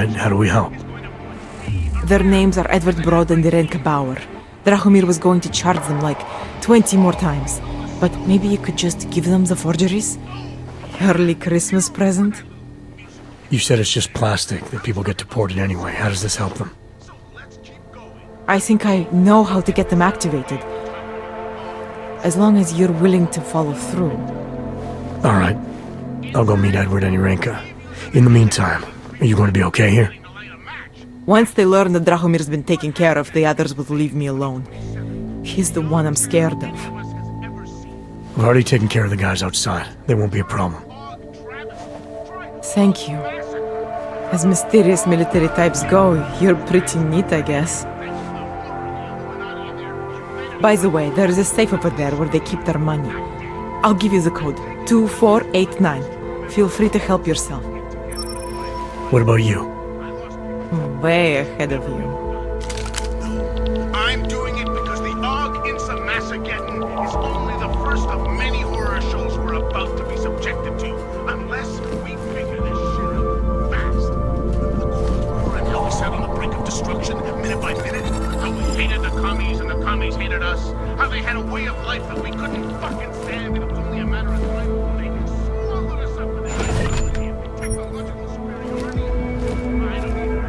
right, how do we help? Their names are Edward Brod and Irenka Bauer. Drahomir was going to charge them like 20 more times. But maybe you could just give them the forgeries? Early Christmas present? You said it's just plastic, that people get deported anyway. How does this help them? I think I know how to get them activated. As long as you're willing to follow through. All right. I'll go meet Edward and Irenka. In the meantime, are you going to be okay here? Once they learn that Drahomir's been taken care of, the others will leave me alone. He's the one I'm scared of. I've already taken care of the guys outside. They won't be a problem. Thank you. As mysterious military types go, you're pretty neat, I guess. By the way, there is a safe over there where they keep their money. I'll give you the code. 2489. Feel free to help yourself. What about you? Way ahead of you. I'm doing it because the Aug Insa Massageddon is only the first of many horror shows we're about to be subjected to, unless we figure this shit out fast. The Cold War and how we sat on the brink of destruction minute by minute, how we hated the commies and the commies hated us, how they had a way of life that we couldn't fucking stand, and it was only a matter of time before they swallowed us up with their technology and technological superiority. I don't even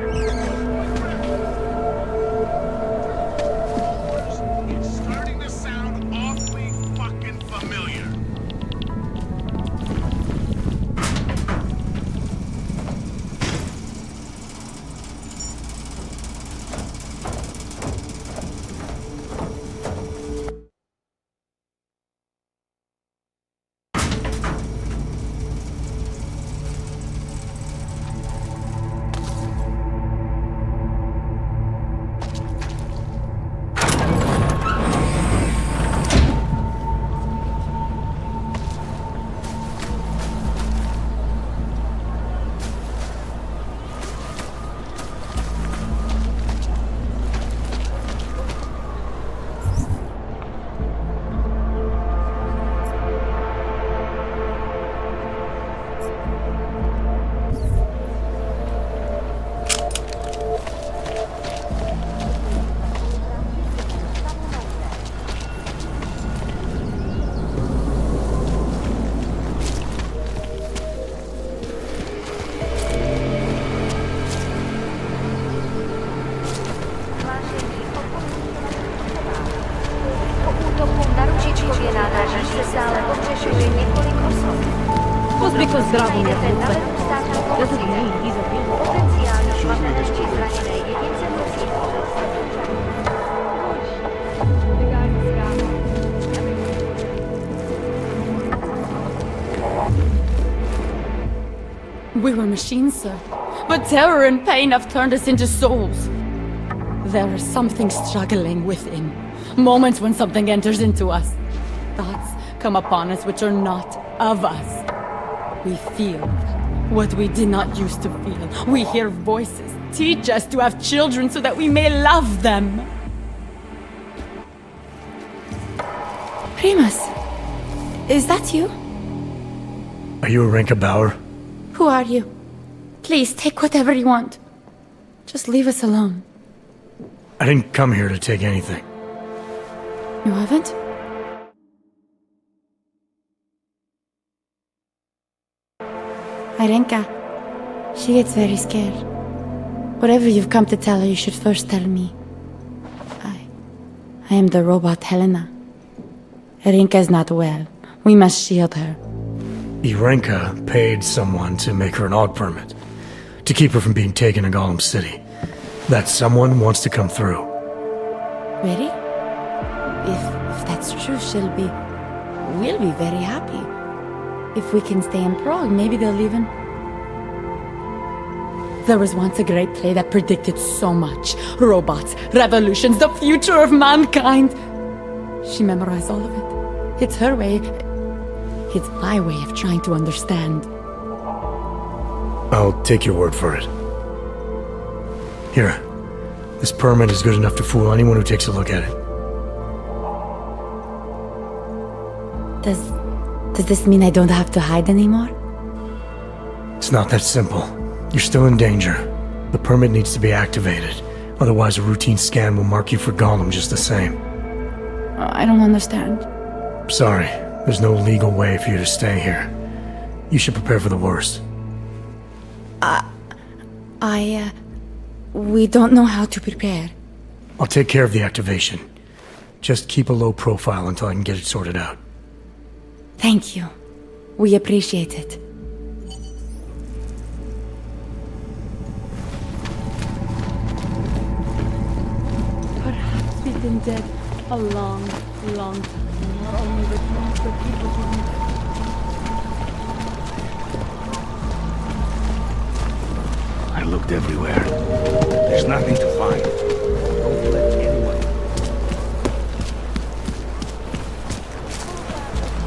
It's starting to sound awfully fucking familiar. Just because Drahomir looks like a monster doesn't mean he's a real We were machines, sir. But terror and pain have turned us into souls. There is something struggling within. Moments when something enters into us. Thoughts come upon us which are not of us. We feel what we did not used to feel. We hear voices teach us to have children so that we may love them. Primus, is that you? Are you Irenka Bauer? Who are you? Please, take whatever you want. Just leave us alone. I didn't come here to take anything. You haven't? Irenka, she gets very scared. Whatever you've come to tell her, you should first tell me. I am the robot Helena. Irenka is not well. We must shield her. Irenka paid someone to make her an AUG permit, to keep her from being taken to Golem City. That someone wants to come through. Really? If that's true, we'll be very happy. If we can stay in Prague, maybe they'll even... There was once a great play that predicted so much. Robots, revolutions, the future of mankind. She memorized all of it. It's her way. It's my way of trying to understand. I'll take your word for it. Here. This permit is good enough to fool anyone who takes a look at it. Does this mean I don't have to hide anymore? It's not that simple. You're still in danger. The permit needs to be activated. Otherwise, a routine scan will mark you for Gollum just the same. I don't understand. Sorry, there's no legal way for you to stay here. You should prepare for the worst. We don't know how to prepare. I'll take care of the activation. Just keep a low profile until I can get it sorted out. Thank you. We appreciate it. Perhaps we've been dead a long, long time. Or only the dreams that people didn't. I looked everywhere. There's nothing to find. Don't let anyone...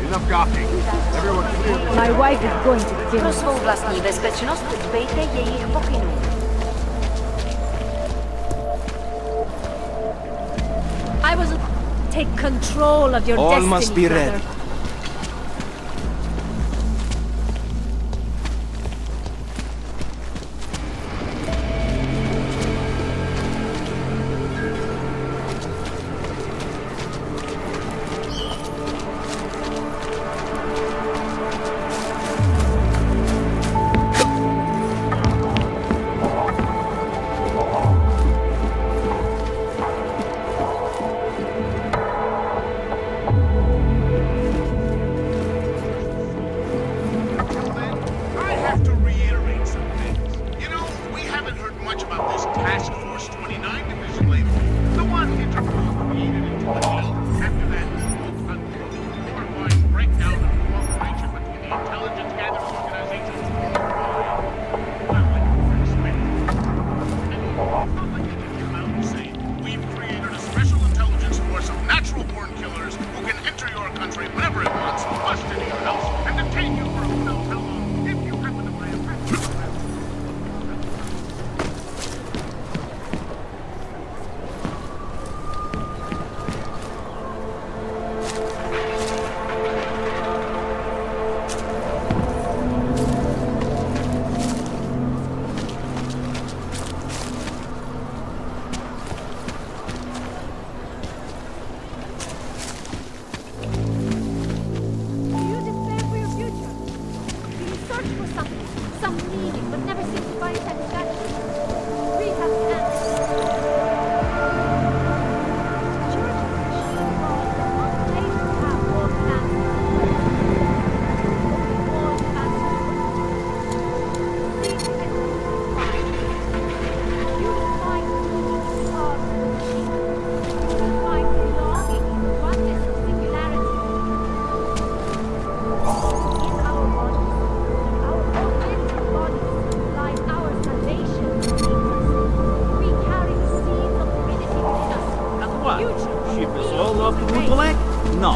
Enough gawking. Everyone clear. My wife is going to kill Pro me. svou vlastní bezpečnost dbejte jejich pokynů. I was... Take control of your All destiny, must be brother. ready. I have to reiterate some things. You know, we haven't heard much about this Task Force 29 division lately. The one Interpol created into the field after that quote-unquote horrifying breakdown of cooperation between the intelligence gathering organizations worldwide. Well, like you were expecting. I mean, it's not like they can come out and say, we've created a special intelligence force of natural-born killers who can enter your country whenever it wants, bust into your house, and detain you for who knows how long if you happen to buy a package. Do you despair for your future? Do you search for something, some meaning, but never seem to find satisfaction? We have answers. Church calls the untamed have all answers. All answers. Seek and you will find. You will find meaning, cause, and meaning. You will find belonging in the oneness of singularity. In our bodies, our augmented bodies, lie our salvation and weakness. We carry the seeds of divinity within us. And what? Future. Ship is all up to Mutalek? No.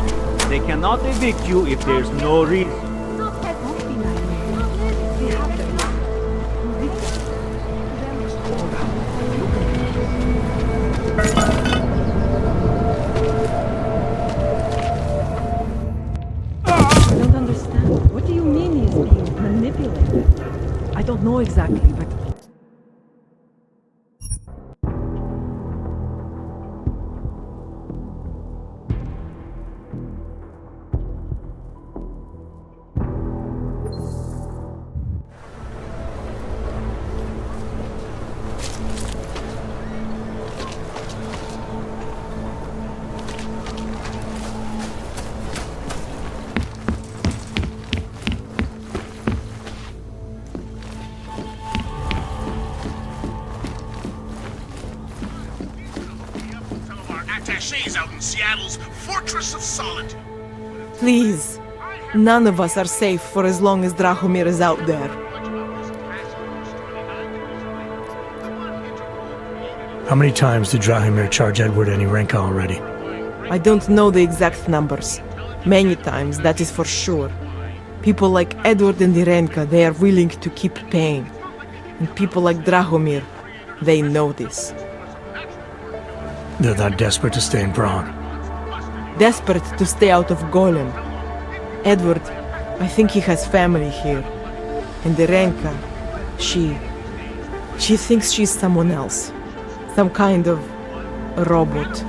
They cannot evict you if there's no reason. Not hesitate. Not live. We have them. I don't understand. What do you mean he's being manipulated? I don't know exactly, but... Some of our attachés out in Seattle's Fortress of Solitude. Please. None of us are safe for as long as Drahomir is out there. Much about this Task Force 29 division. The one Interpol created How many times did Drahomir charge Edward any Renka already? I don't know the exact numbers. Many times, that is for sure. People like Edward and Irenka, they are willing to keep paying. And people like Drahomir, they know this. They're that desperate to stay in Prague. Desperate to stay out of Golem. Edward, I think he has family here. And Irenka, she... She thinks she's someone else. Some kind of robot.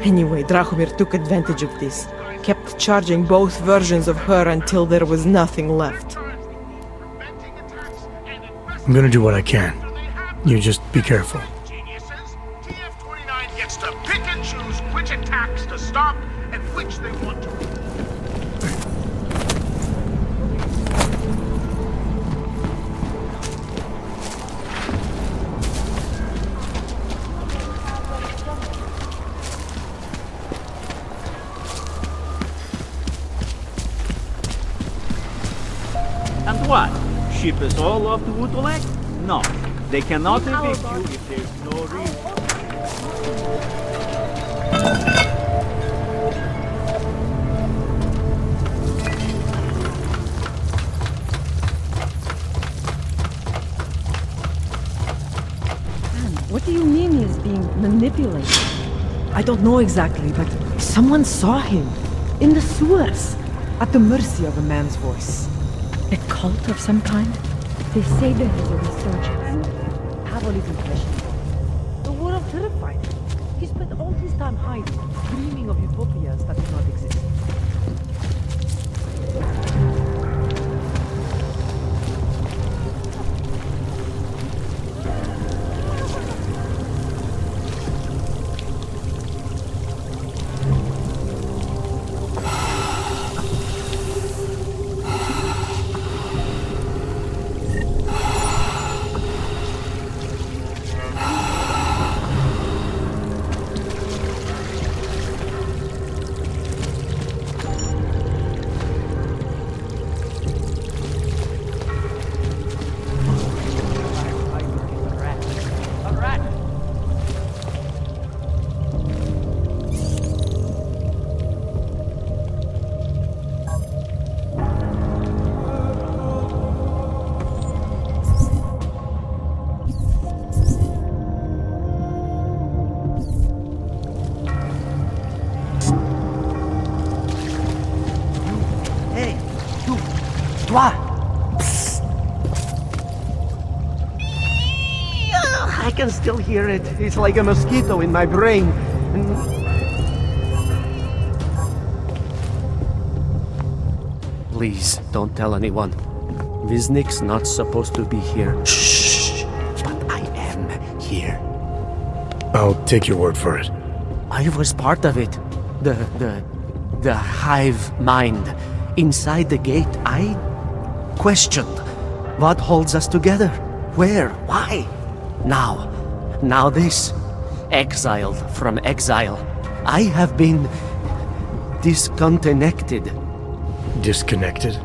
Anyway, Drahomir took advantage of this. Kept charging both versions of her until there was nothing left. I'm gonna do what I can. You just be careful. Geniuses, TF-29 gets to pick and choose which attacks to stop and which they want to. And what? Ship us all off to Utulek? No. They cannot evict you if there's no reason. What do you mean he's being manipulated? I don't know exactly, but someone saw him. In the sewers. At the mercy of a man's voice. A cult of some kind? They say there is a resurgence. Pavel is impressionable. The world terrified him. He spent all his time hiding, dreaming of utopias that do not exist. I can still hear it. It's like a mosquito in my brain. Please, don't tell anyone. Viznik's not supposed to be here. Shh! But I am here. I'll take your word for it. I was part of it. The hive mind. Inside the gate, I questioned. What holds us together? Where? Why? Now this. Exiled from exile. I have been disconnected. Disconnected?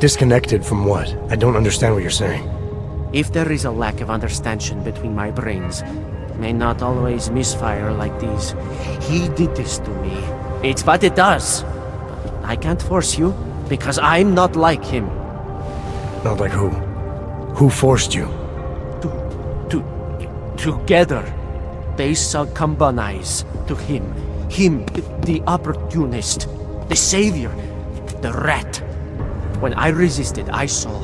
Disconnected from what? I don't understand what you're saying. If there is a lack of understanding between my brains, may not always misfire like these. He did this to me. It's what it does. I can't force you, because I'm not like him. Not like who? Who forced you? Together, they succumbanize to him. Him, the opportunist, the savior, the rat. When I resisted, I saw.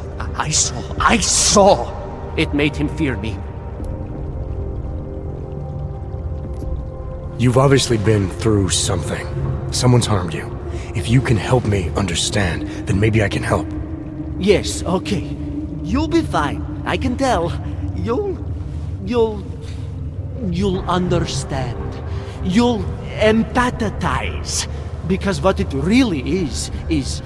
It made him fear me. You've obviously been through something. Someone's harmed you. If you can help me understand, then maybe I can help. Yes, okay. You'll be fine. I can tell. You'll understand. You'll empathize. Because what it really is he's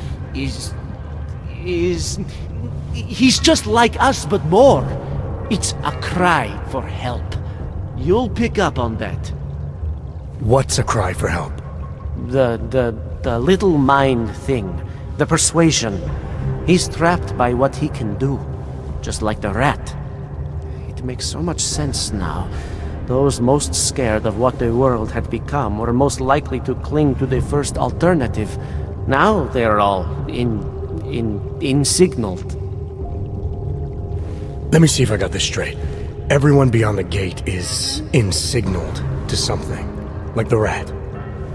just like us, but more. It's a cry for help. You'll pick up on that. What's a cry for help? The little mind thing. The persuasion. He's trapped by what he can do. Just like the rat. It makes so much sense now. Those most scared of what the world had become were most likely to cling to the first alternative. Now they're all insignaled. Let me see if I got this straight. Everyone beyond the gate is insignaled to something. Like the rat.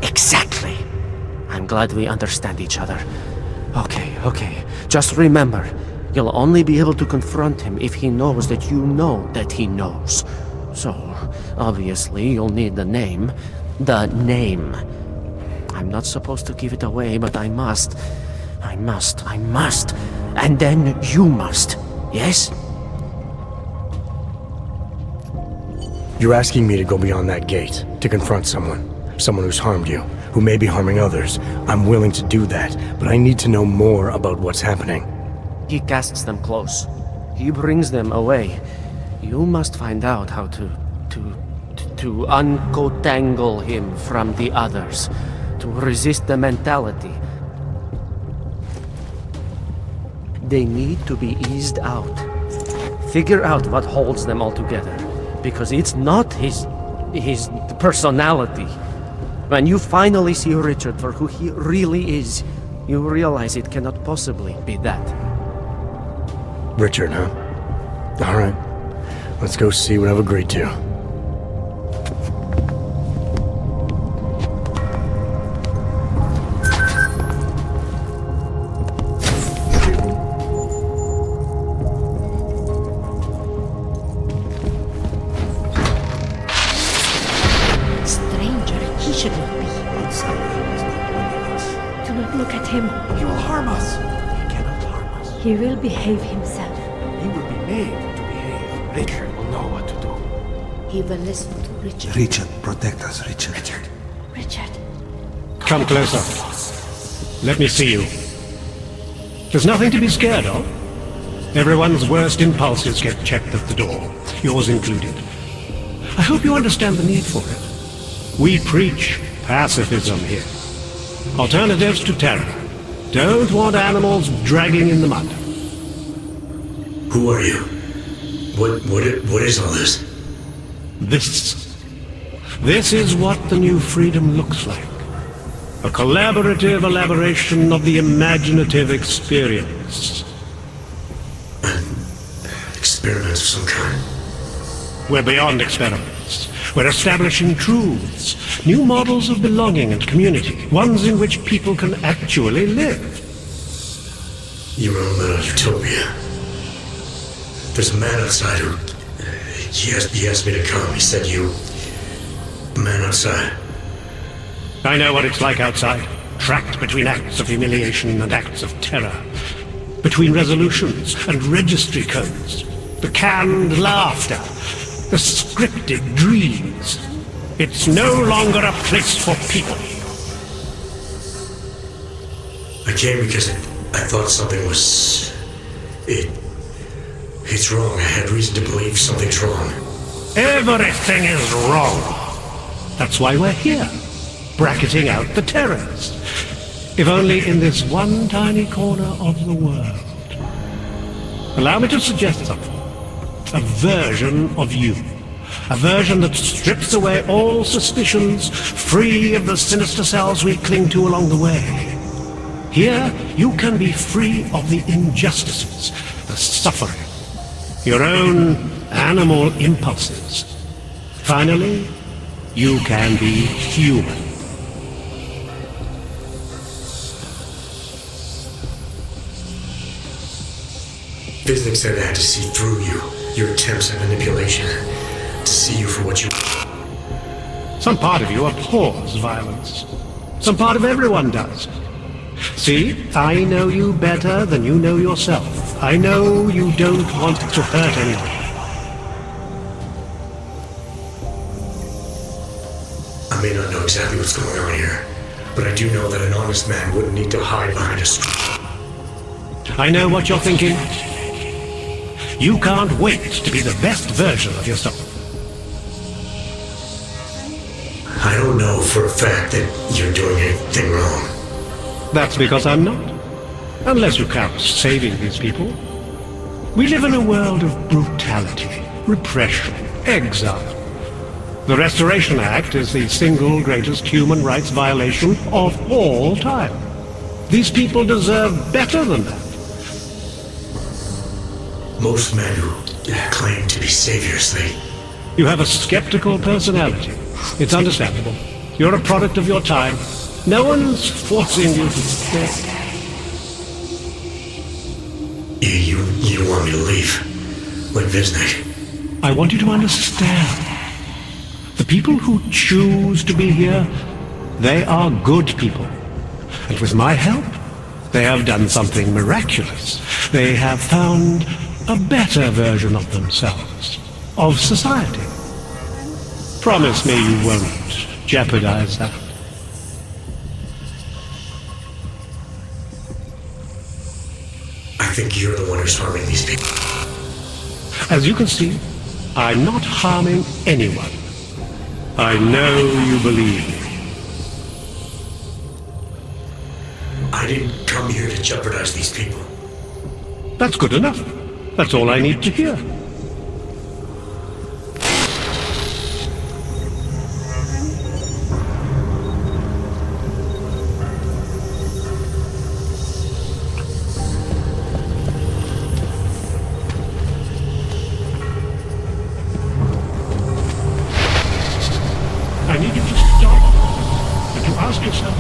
Exactly. I'm glad we understand each other. Okay. Just remember, You'll only be able to confront him if he knows that you know that he knows. So, obviously, you'll need the name. The name. I'm not supposed to give it away, but I must. I must. And then you must. Yes? You're asking me to go beyond that gate, to confront someone who's harmed you, who may be harming others. I'm willing to do that, but I need to know more about what's happening. He casts them close. He brings them away. You must find out how to uncotangle him from the others, to resist the mentality. They need to be eased out. Figure out what holds them all together, because it's not his personality. When you finally see Richard for who he really is, you realize it cannot possibly be that. Richard, huh? All right. Let's go see what I've agreed to. Stranger, he shouldn't be. Do not look at him. He will harm us. He cannot harm us. He will behave himself. He will be made to behave. Richard will know what to do. He will listen to Richard. Richard, protect us, Richard. Richard. Come closer. Let me see you. There's nothing to be scared of. Everyone's worst impulses get checked at the door, yours included. I hope you understand the need for it. We preach pacifism here. Alternatives to terror. Don't want animals dragging in the mud. Who are you? What is all this? This is what the new freedom looks like. A collaborative elaboration of the imaginative experience. Experiment of some kind. We're beyond experiments. We're establishing truths, new models of belonging and community, ones in which people can actually live. Your own little utopia. There's a man outside who... He asked me to come. He said you... The man outside. I know what it's like outside. Trapped between acts of humiliation and acts of terror. Between resolutions and registry codes. The canned laughter. The scripted dreams. It's no longer a place for people. I came because I thought something was... It's wrong. I had reason to believe something's wrong. Everything is wrong. That's why we're here. Bracketing out the terrors. If only in this one tiny corner of the world. Allow me to suggest something. A version of you. A version that strips away all suspicions, free of the sinister cells we cling to along the way. Here, you can be free of the injustices, the suffering, your own animal impulses. Finally, you can be human. Physics said I had to see through you, your attempts at manipulation, to see you for what you... Some part of you abhors violence. Some part of everyone does. See, I know you better than you know yourself. I know you don't want to hurt anyone. I may not know exactly what's going on here, but I do know that an honest man wouldn't need to hide behind a screen. I know what you're thinking. You can't wait to be the best version of yourself. I don't know for a fact that you're doing anything wrong. That's because I'm not. Unless you count saving these people. We live in a world of brutality, repression, exile. The Restoration Act is the single greatest human rights violation of all time. These people deserve better than that. Most men who claim to be saviors, You have a skeptical personality. It's understandable. You're a product of your time. No one's forcing you to stay. You want me to leave? Like Visnik? I want you to understand. The people who choose to be here, they are good people. And with my help, they have done something miraculous. They have found a better version of themselves, of society. Promise me you won't jeopardize that. I think you're the one who's harming these people. As you can see, I'm not harming anyone. I know you believe me. I didn't come here to jeopardize these people. That's good enough. That's all I need to hear. I need you to stop and to ask yourself,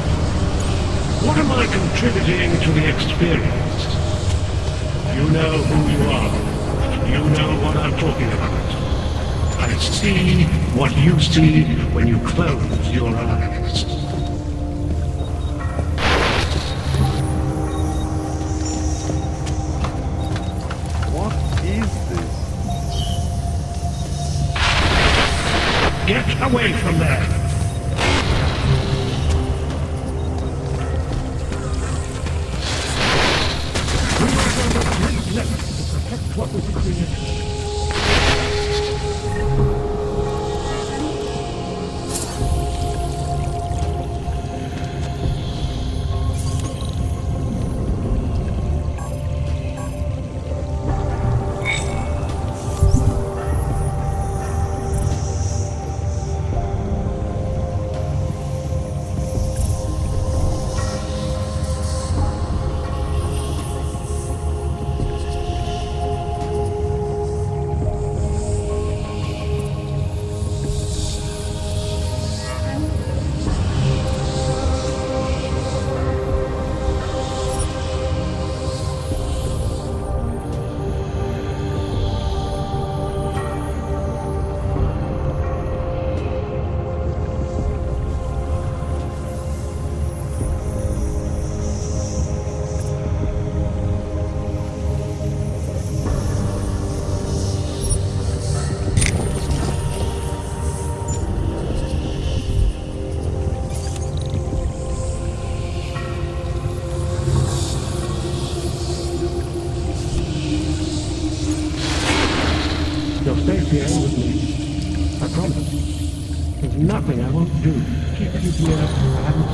what am I contributing to the experience? You know who you are. You know what I'm talking about. I see what you see when you close your eyes. What is this? Get away from there! Protect what was created. You'll stay here with me. I promise. There's nothing I won't do to keep you here and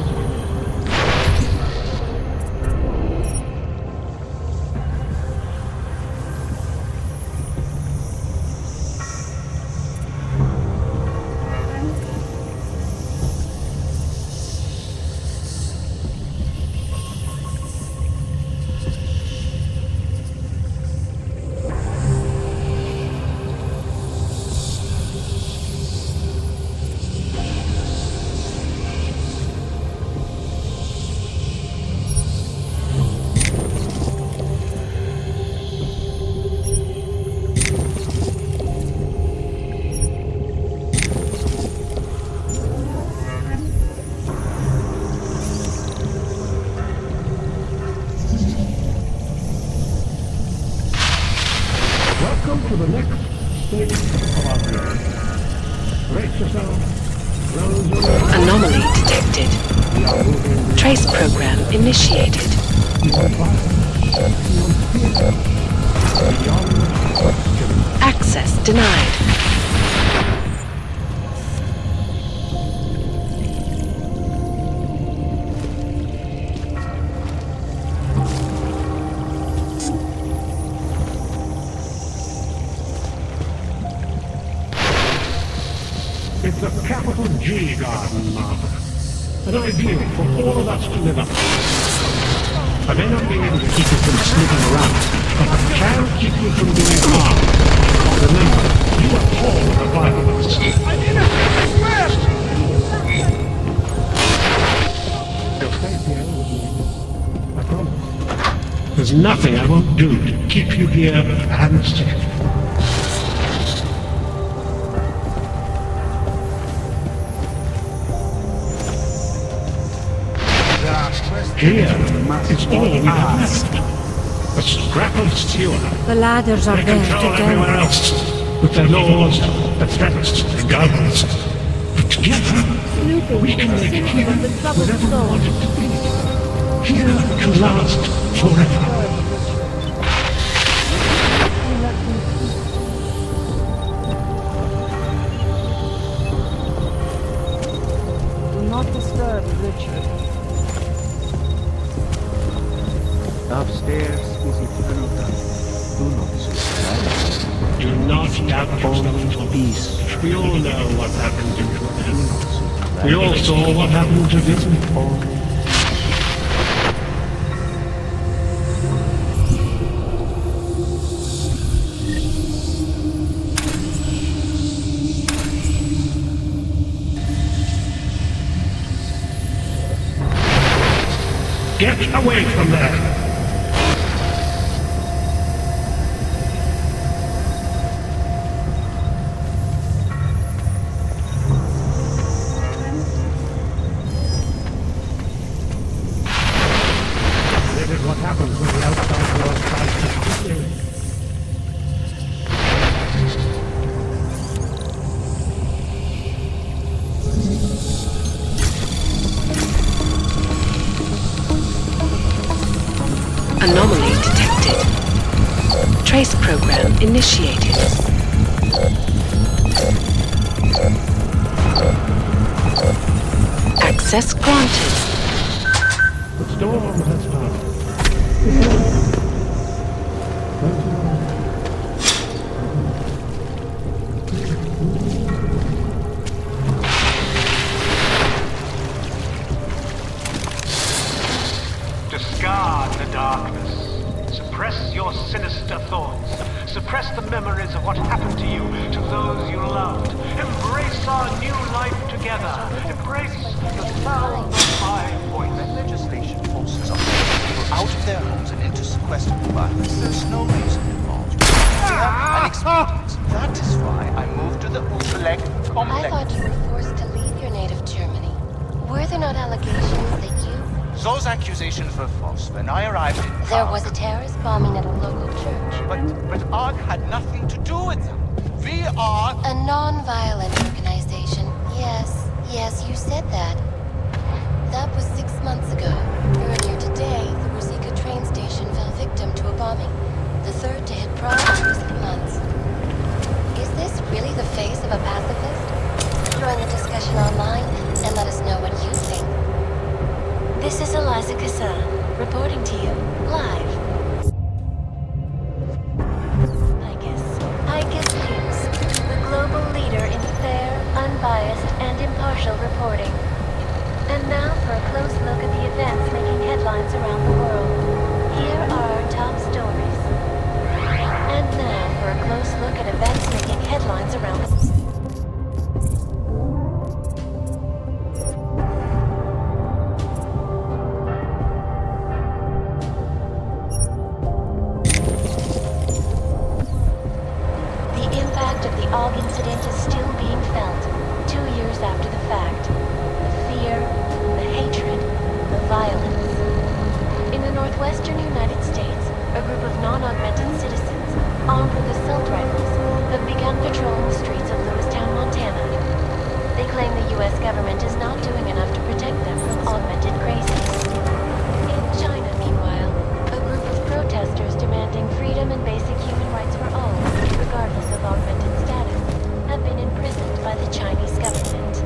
welcome to the next stage of our journey. Brace yourself. Close your eyes. Anomaly detected. Trace program initiated. Access denied. It's a capital G garden, Martha. An ideal for all of us to live up to. I may not be able to keep you from sneaking around, but I can keep you from doing harm. Remember, you are all the violence. I'm innocent, I swear! You'll stay here with me. I promise. There's There's nothing I won't do to keep you here and safe. Here, it's all we have left. A scrap of sewer. The ladders are They there control together. everywhere else, with their laws, their threats, their guns. But together, we can make it here whatever we want it to be. Here it can last forever. Do not disturb Richard. Upstairs is eternal darkness. Do not seek Do not doubt yourself for peace. We all know what happened to you. We all saw what happened to Disney. Get away from there! This is what happens when the outside world tries to kill you. Anomaly detected. Trace program initiated. Access granted. The storm has started. Discard the darkness. Suppress your sinister thoughts. Suppress the memories of what happened to you, to those you loved. Embrace our new life together. Embrace the sound of my voice. When legislation forces people out of their homes and into sequestered environments, there's no reason involved. We have an experience. That is why I moved to the Utrecht complex. I thought you were forced to leave your native Germany. Were there not allegations that you... Those accusations were false. When I arrived in There was a terrorist bombing at a local church. But ARG had nothing to do with them. We are... A non-violent organization. Yes, you said that. That was 6 months ago. Earlier today, the Ruzicka train station fell victim to a bombing. The third to hit Prague in recent months. Is this really the face of a pacifist? Join the discussion online and let us know what you think. This is Eliza Kassan, reporting to you, live. I guess News, the global leader in fair, unbiased, and impartial reporting. And now for a close look at the events making headlines around the world. Here are our top stories. And now for a close look at events making headlines around the world. AUG incident is still being felt, 2 years after the fact. The fear, the hatred, the violence. In the northwestern United States, a group of non-augmented citizens, armed with assault rifles, have begun patrolling the streets of Lewistown, Montana. They claim the U.S. government is not doing enough to protect them from augmented crazies. In China, meanwhile, a group of protesters demanding freedom and basic human rights for all, regardless of augmented status, have been imprisoned by the Chinese government.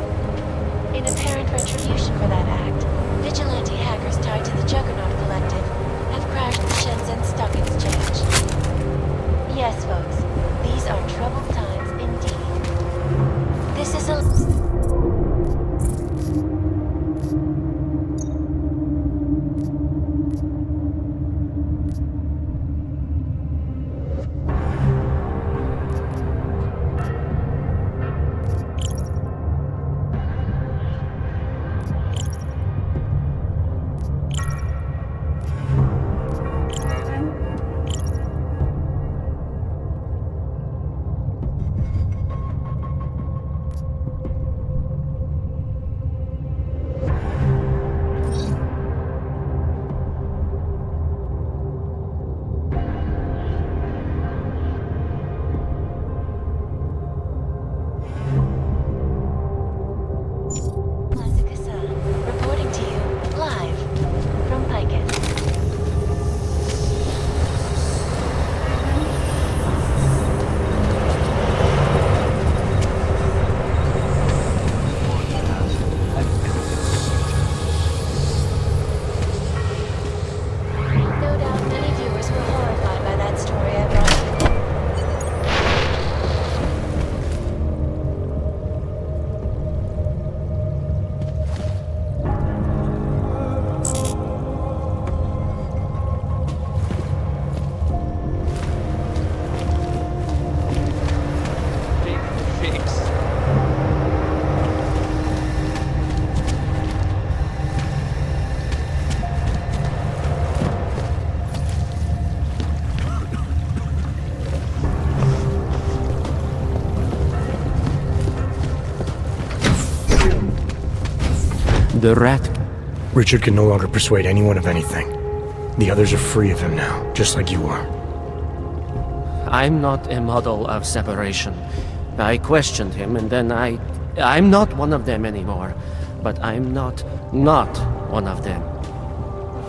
In apparent retribution for that act, vigilante hackers tied to the Juggernaut Collective have crashed the Jensen stock exchange. Yes, folks, these are troubled times indeed. This is a... the rat... Richard can no longer persuade anyone of anything. The others are free of him now, just like you are. I'm not a model of separation. I questioned him, and then I'm not one of them anymore. But I'm not one of them.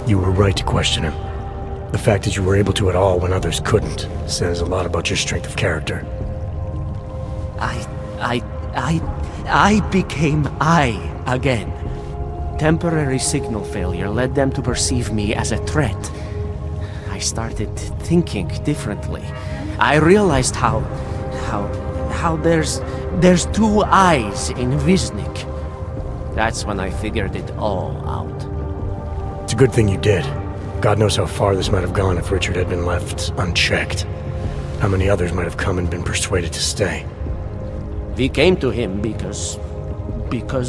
You were right to question him. The fact that you were able to at all when others couldn't says a lot about your strength of character. I became I again. Temporary signal failure led them to perceive me as a threat. I started thinking differently. I realized how there's two eyes in Wisnik. That's when I figured it all out. It's a good thing you did. God knows how far this might have gone if Richard had been left unchecked. How many others might have come and been persuaded to stay. We came to him because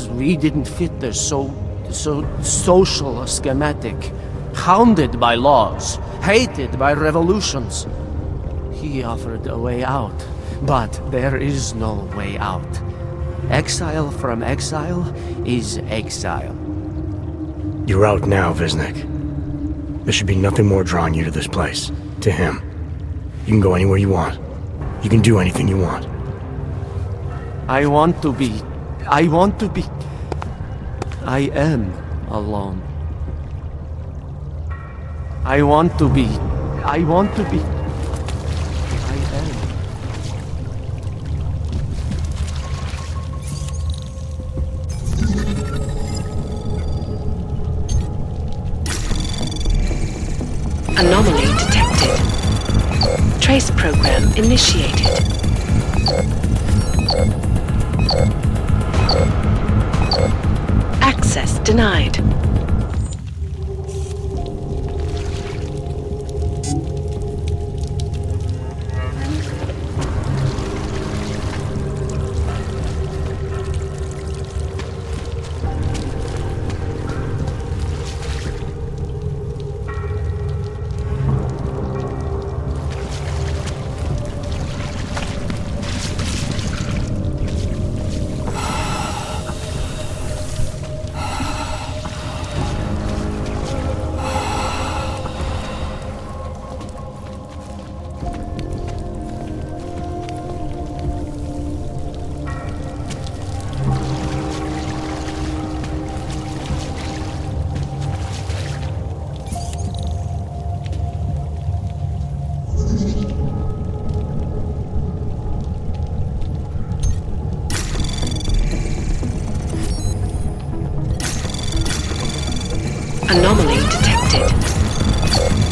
we didn't fit the so social schematic, hounded by laws, hated by revolutions. He offered a way out, but there is no way out. Exile from exile is exile. You're out now, Wisnik. There should be nothing more drawing you to this place, to him. You can go anywhere you want. You can do anything you want. I am alone. I am. Anomaly detected. Trace program initiated. Access denied. Anomaly detected.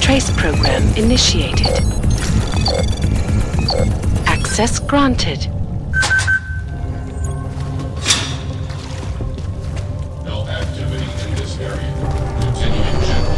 Trace program initiated. Access granted. No activity in this area. Continuing general.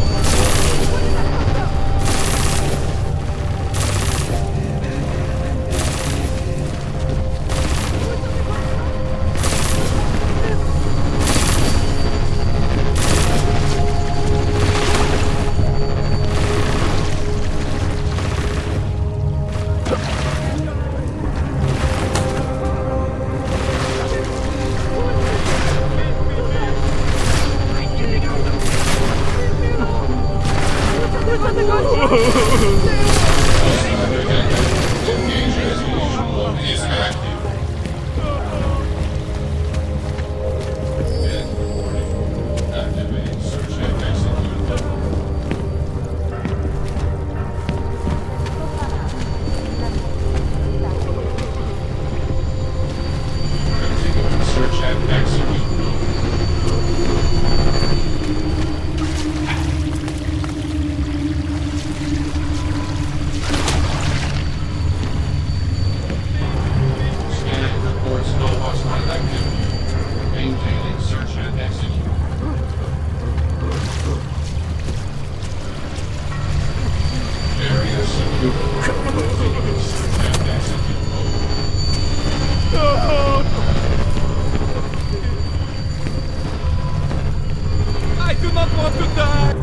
I do not want to die!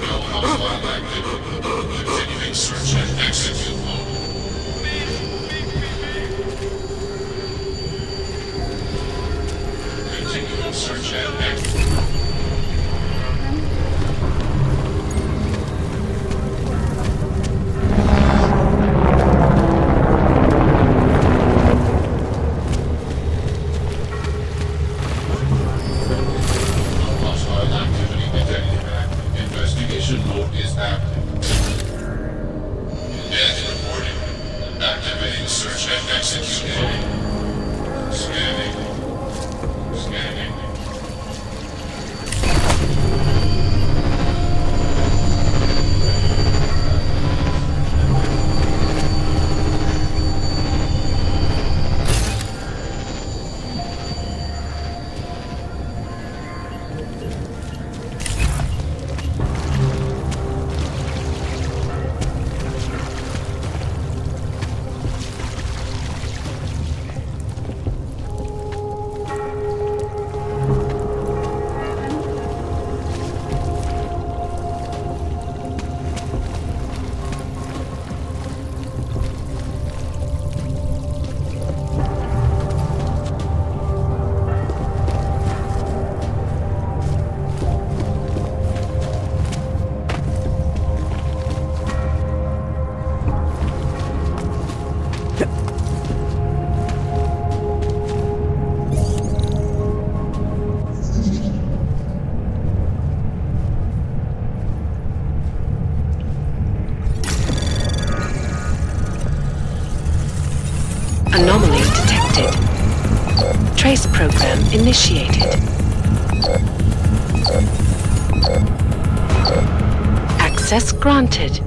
No hostile active. Continuing search and execute mode. search and exit. Hostile activity detected. Investigation mode is active. Death reported. Activating search and execution. Scanning. Scanning. Anomaly detected. Trace program initiated. Access granted.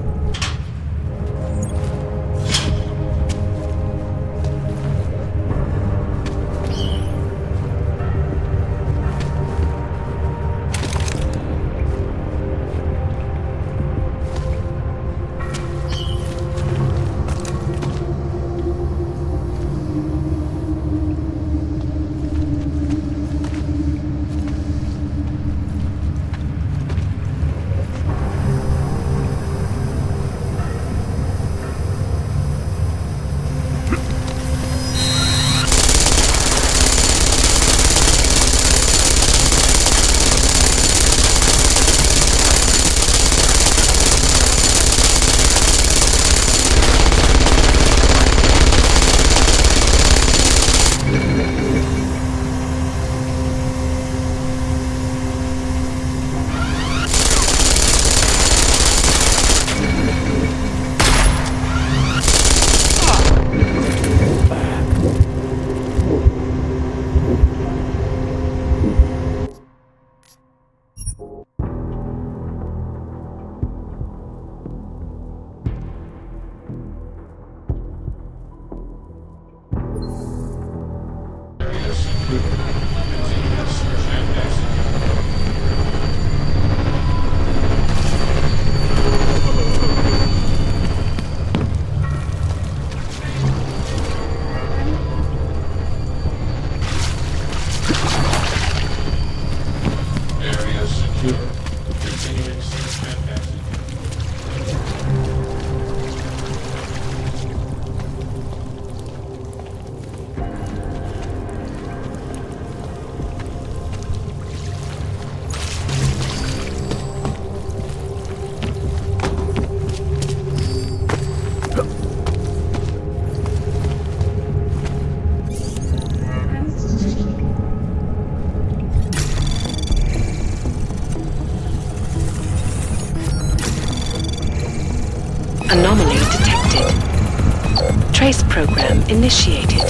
Anomaly detected. Trace program initiated.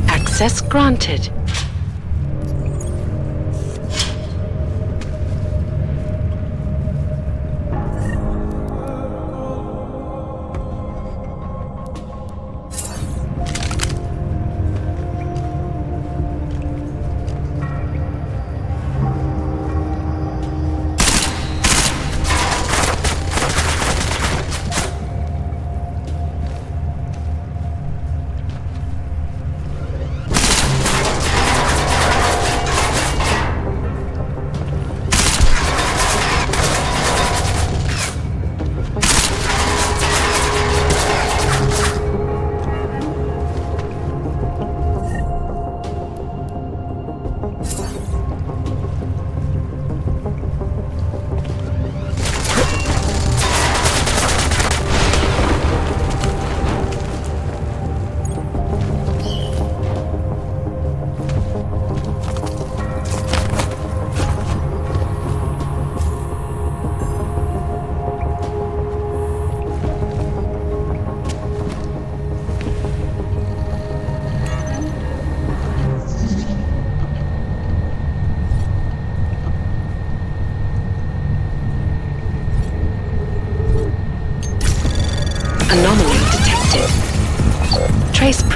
Access granted.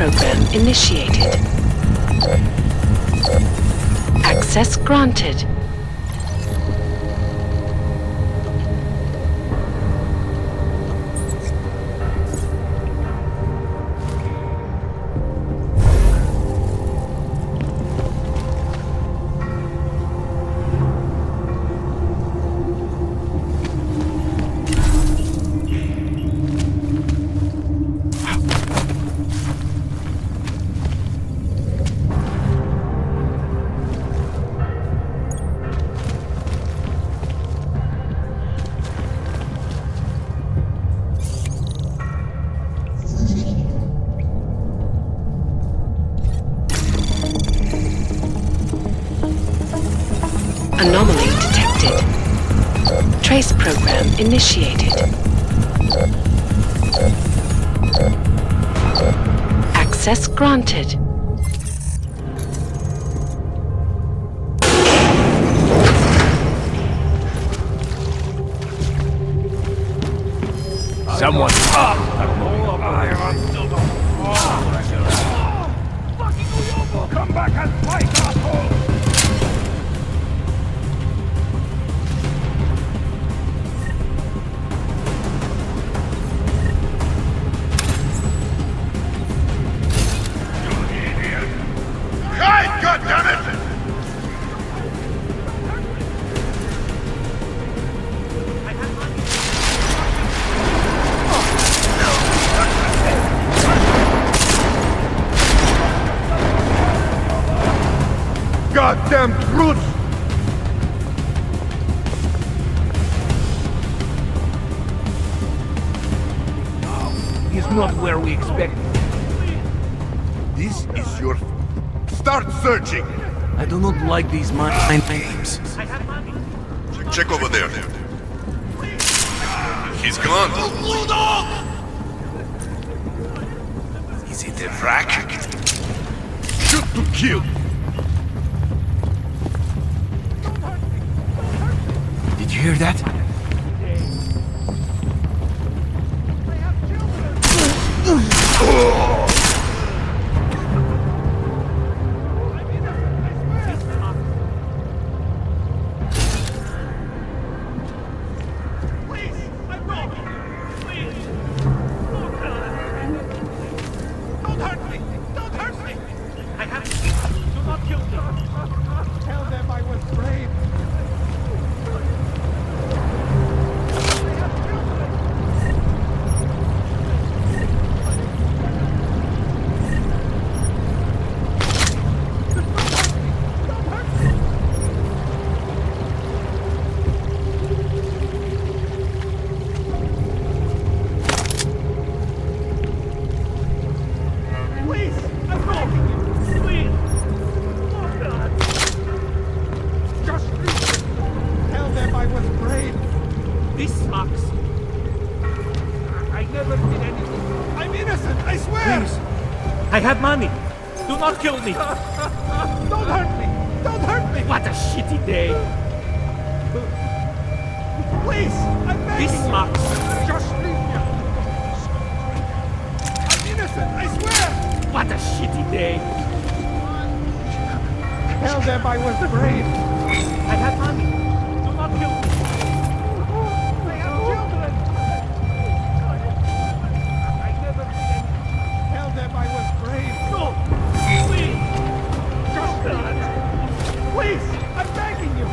program initiated. Access granted. Anomaly detected. Trace program initiated. Access granted. Someone come back and fight, asshole! Hey, goddammit! Goddamn brutes! He's not where we expected. This is your... Start searching! I do not like these names. Check over there. He's gone. Is it a wreck? Shoot to kill! Did you hear that? I have money. Do not kill me. Don't hurt me! Don't hurt me! What a shitty day. Please! I'm begging This you. sucks. Just leave me. I'm innocent, I swear! What a shitty day. Tell them I was brave. I have money. Do not kill me. They have children! I never did anything. Tell them I was brave. No! Please! Just please! I'm begging you!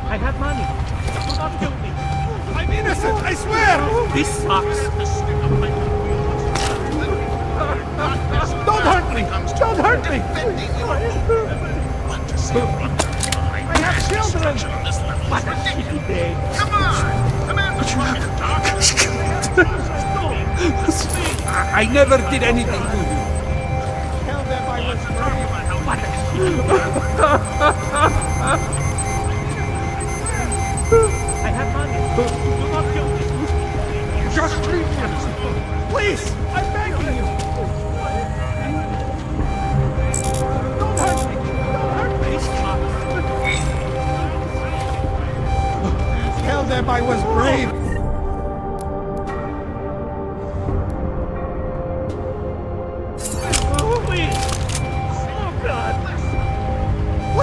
I have money. Do not kill me. I'm innocent, I swear! This sucks. Don't hurt me! Don't hurt me! I have children! What a shitty day. Come on! The man was I never did anything to you. Tell them I was brave. What a shitty day. I have money. Do not kill me. Just leave me! Please! I'm begging you! Don't hurt me! Don't hurt me! Tell them I was brave!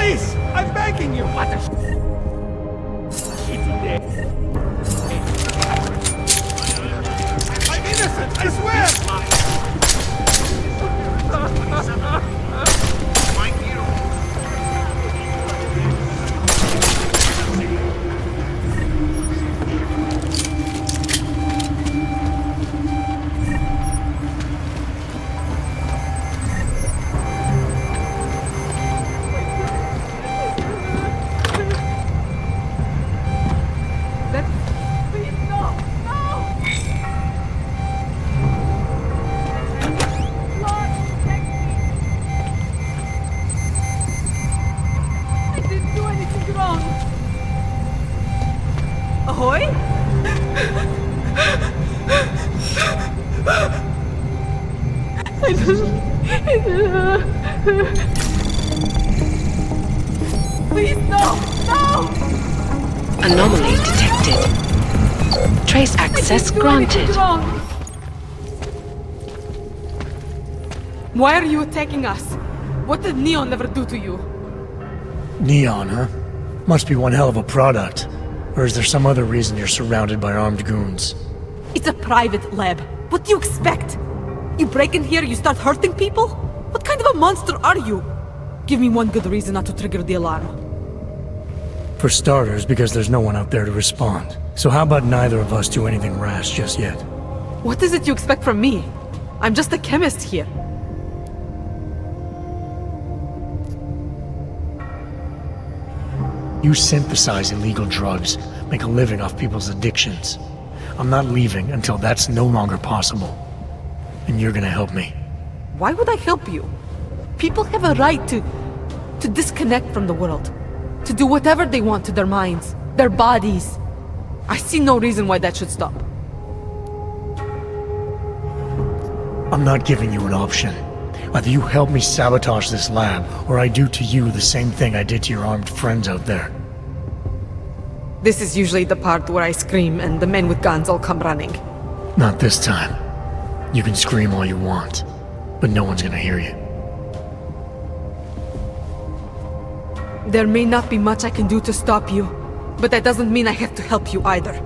Please! I'm begging you! What a shitty day. I'm innocent, I swear! Ahoy? Please, no! No! Anomaly detected. Trace access granted. Why are you attacking us? What did Neon ever do to you? Neon, huh? Must be one hell of a product. Or is there some other reason you're surrounded by armed goons? It's a private lab. What do you expect? You break in here, you start hurting people? What kind of a monster are you? Give me one good reason not to trigger the alarm. For starters, because there's no one out there to respond. So how about neither of us do anything rash just yet? What is it you expect from me? I'm just a chemist here. You synthesize illegal drugs, make a living off people's addictions. I'm not leaving until that's no longer possible. And you're gonna help me. Why would I help you? People have a right to disconnect from the world. To do whatever they want to their minds, their bodies. I see no reason why that should stop. I'm not giving you an option. Either you help me sabotage this lab, or I do to you the same thing I did to your armed friends out there. This is usually the part where I scream and the men with guns all come running. Not this time. You can scream all you want, but no one's gonna hear you. There may not be much I can do to stop you, but that doesn't mean I have to help you either.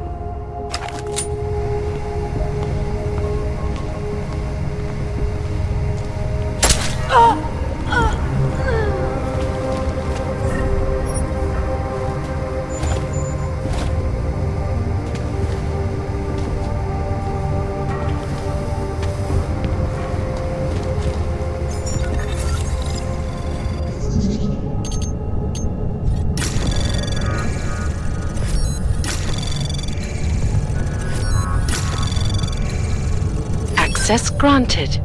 Access granted.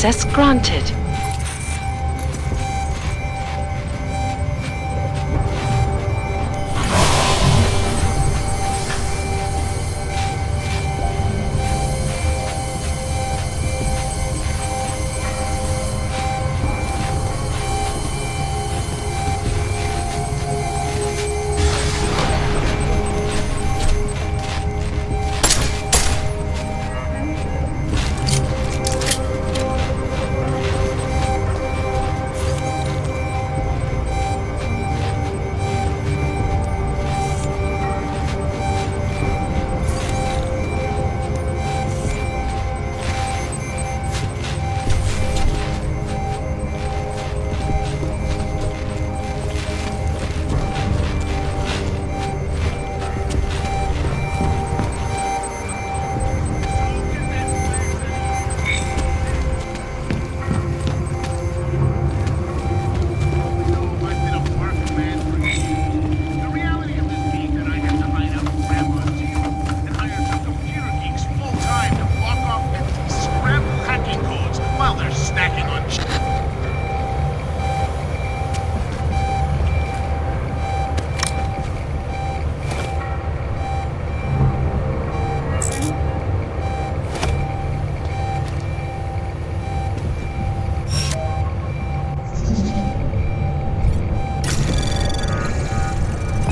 Access granted.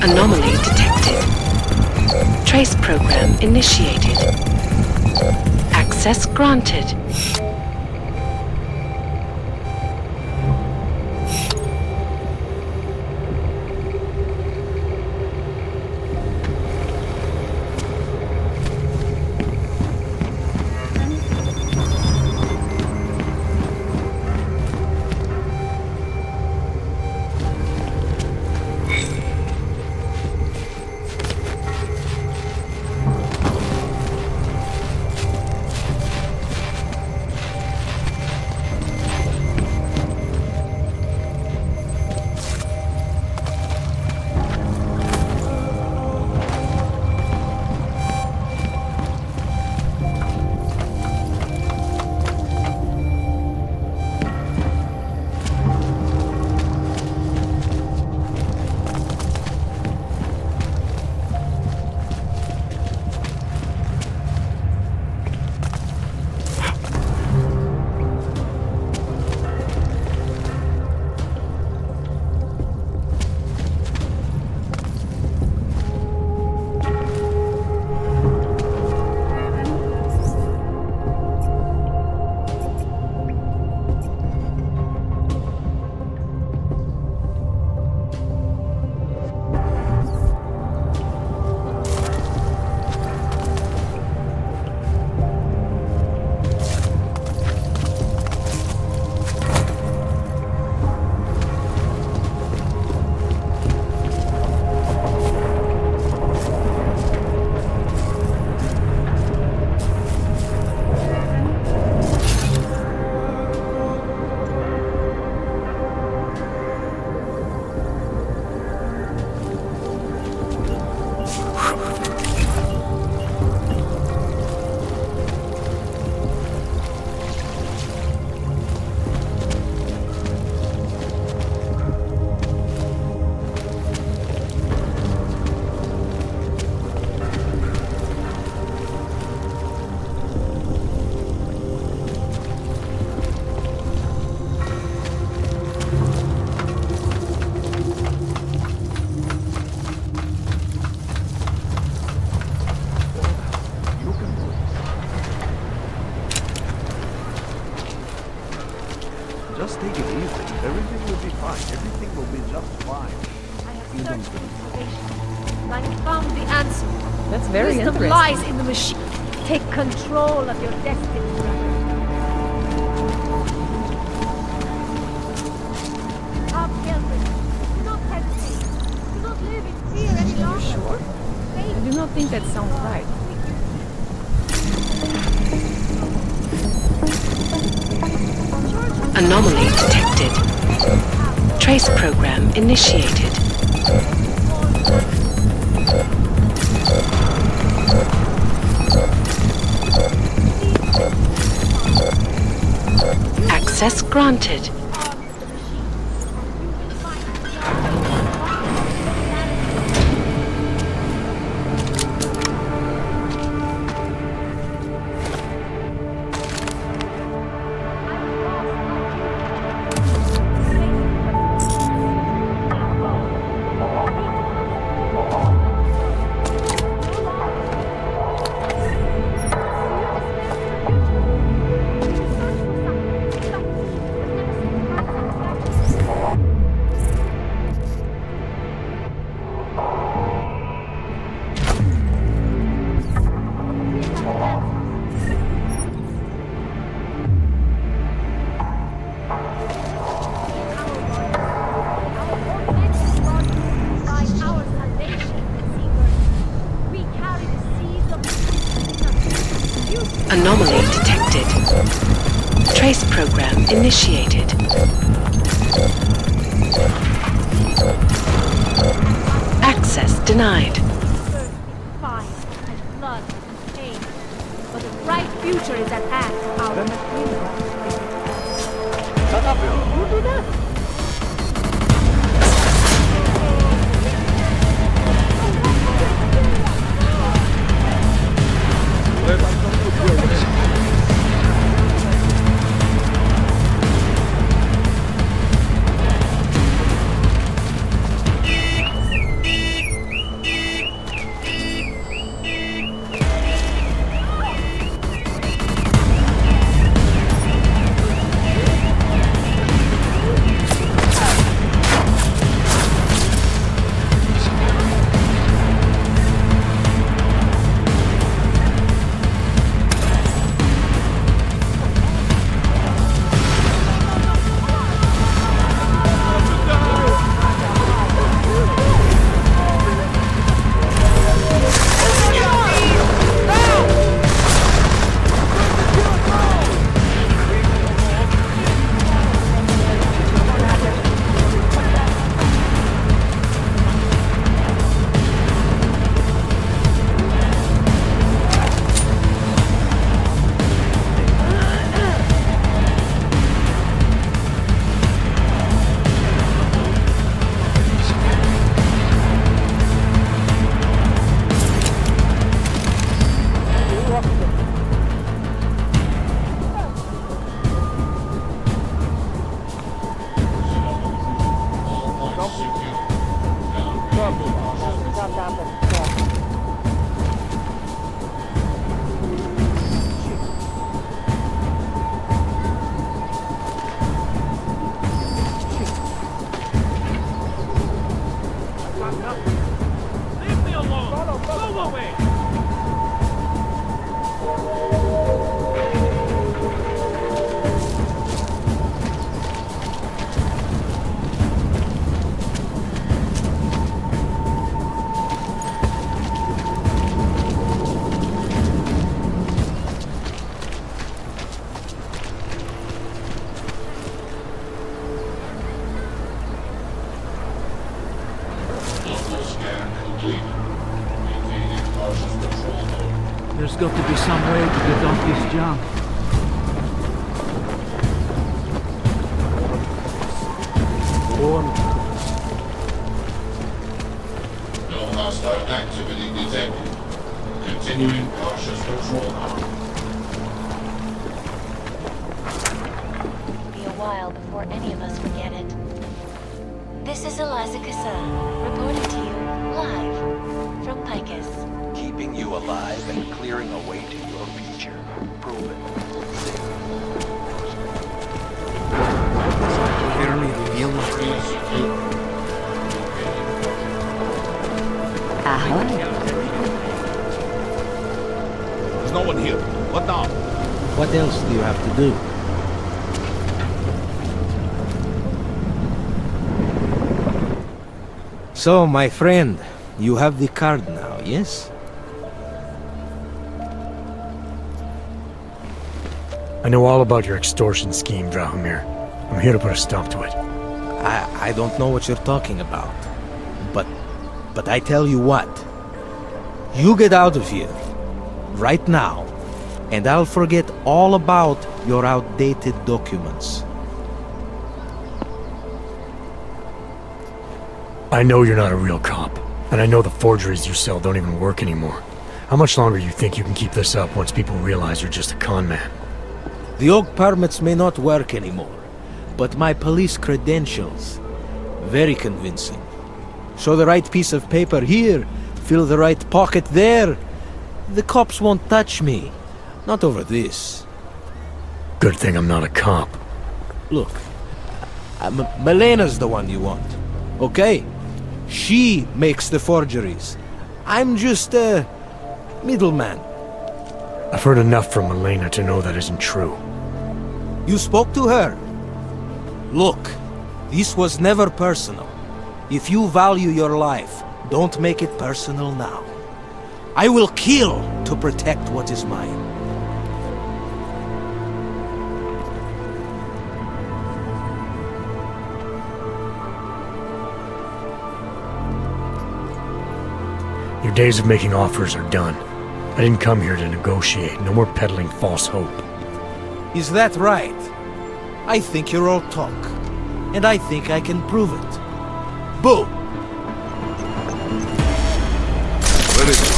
Anomaly detected. Trace program initiated. Access granted. Just take it easy. Everything will be fine. Everything will be just fine. I have searched for segregation, and I have found the answer. That's very Wisdom interesting. lies in the machine. Take control of your destiny, brother. Outcasts, do not hesitate. Do not live in fear any longer. Are you sure? I do not think that sounds right. Anomaly detected. Trace program initiated. You Access granted. Anomaly detected. Trace program initiated. Access denied. Fire and blood and pain. But a bright future is at hand, our Who do that? Leave me alone! Go away! There's got to be some way to get off this junk. No hostile activity detected. Continuing cautious patrol. It'll be a while before any of us forget it. This is Eliza Kassan, reporting to you live from Picus. Keeping you alive and clearing a way to your future. Prove it. Barely feel There's no one here. What now? What else do you have to do? So, my friend, you have the card now, yes? I know all about your extortion scheme, Drahomir. I'm here to put a stop to it. I don't know what you're talking about. But I tell you what. You get out of here. Right now. And I'll forget all about your outdated documents. I know you're not a real cop, and I know the forgeries you sell don't even work anymore. How much longer you think you can keep this up once people realize you're just a con man? The old permits may not work anymore, but my police credentials, very convincing. Show the right piece of paper here, fill the right pocket there. The cops won't touch me. Not over this. Good thing I'm not a cop. Look, Melena's the one you want, okay? She makes the forgeries. I'm just a middleman. I've heard enough from Elena to know that isn't true. You spoke to her? Look, this was never personal. If you value your life, don't make it personal now. I will kill to protect what is mine. Your days of making offers are done. I didn't come here to negotiate. No more peddling false hope. Is that right? I think you're all talk. And I think I can prove it. Boom! Where is it?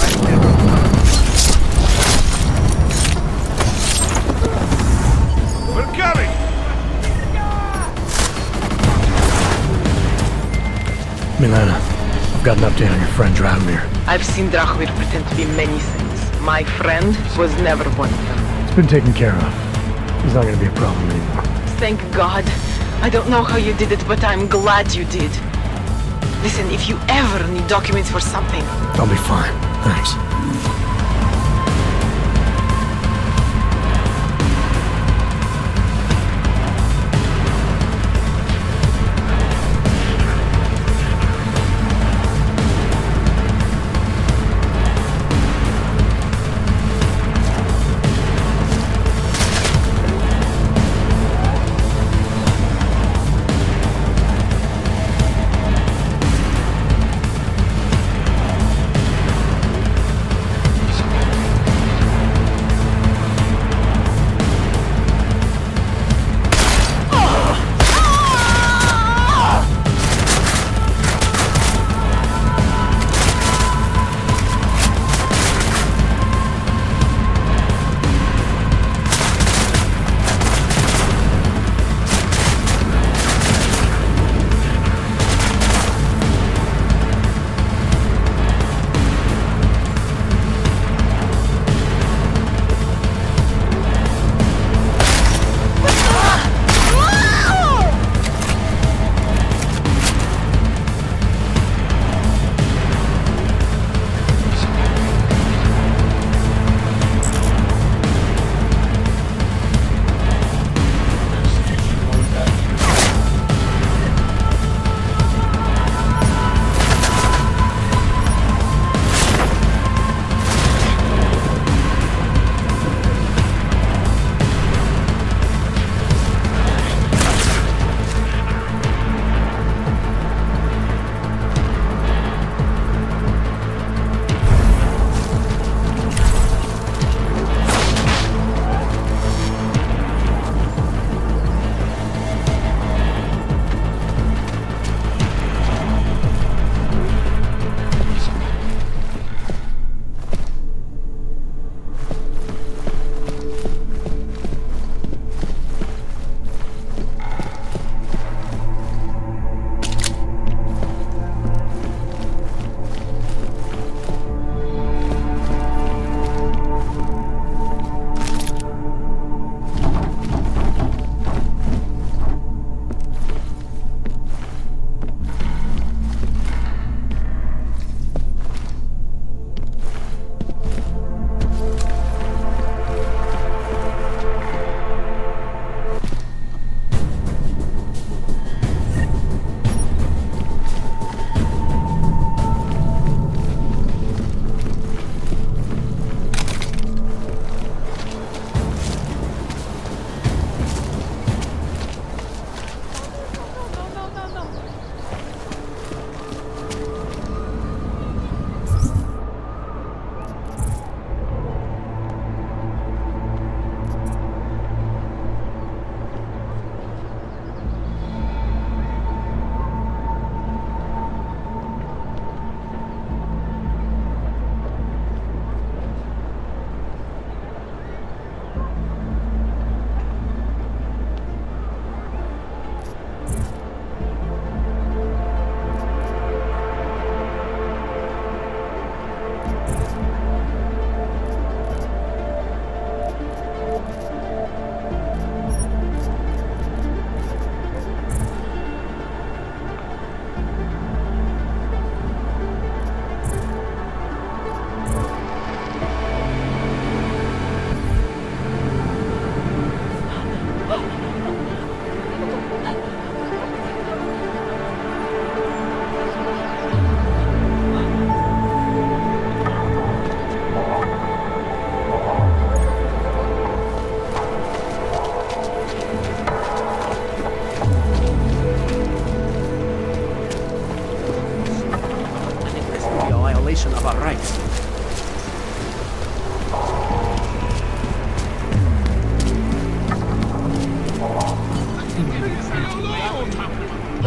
We're coming! Milena, I've got an update on your friend Drahomir. I've seen Drahomir pretend to be many things. My friend was never one of them. It's been taken care of. He's not gonna be a problem anymore. Thank God. I don't know how you did it, but I'm glad you did. Listen, if you ever need documents for something... I'll be fine. Thanks.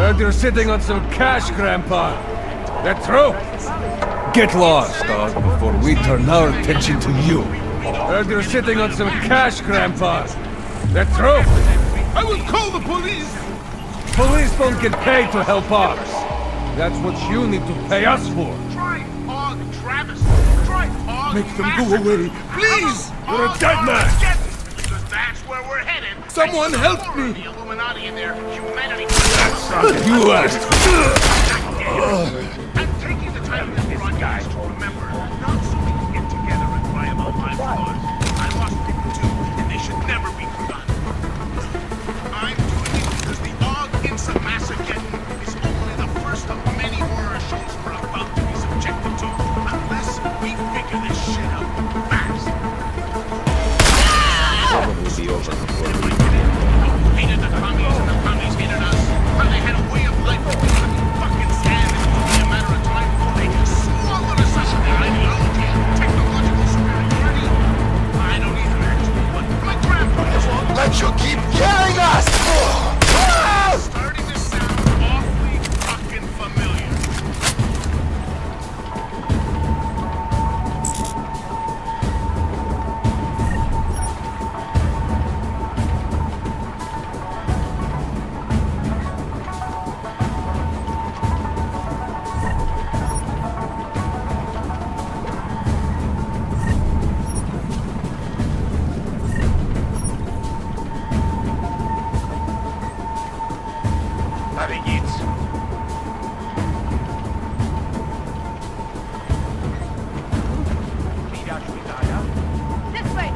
Heard you're sitting on some cash, Grandpa. That true? Get lost, dog, before we turn our attention to you. Heard you're sitting on some cash, Grandpa. That true? I will call the police! Police don't get paid to help others. That's what you need to pay us for. Try Aug Travis. Try Aug Make them go away, please! You're a dead man! Because that's where we're headed. Someone help me! The Illuminati and their humanity. You asked. I'm taking the time of this broadcast to remember, not so we can get together and cry about my flaws. I lost people too, and they should never be forgotten. I'm doing it because the Aug Massacre is only the first of many horror shows we're about to be subjected to, unless we figure this shit out fast. Probably be over before we Hated the commies and the commies hated us. How they had a way of life that we couldn't fucking stand. It would be a matter of time before they could swallow us up in their ideology and technological superiority. I don't either, actually, but my grandpa won't let you keep killing us! Starting to sound awfully fucking familiar. This way!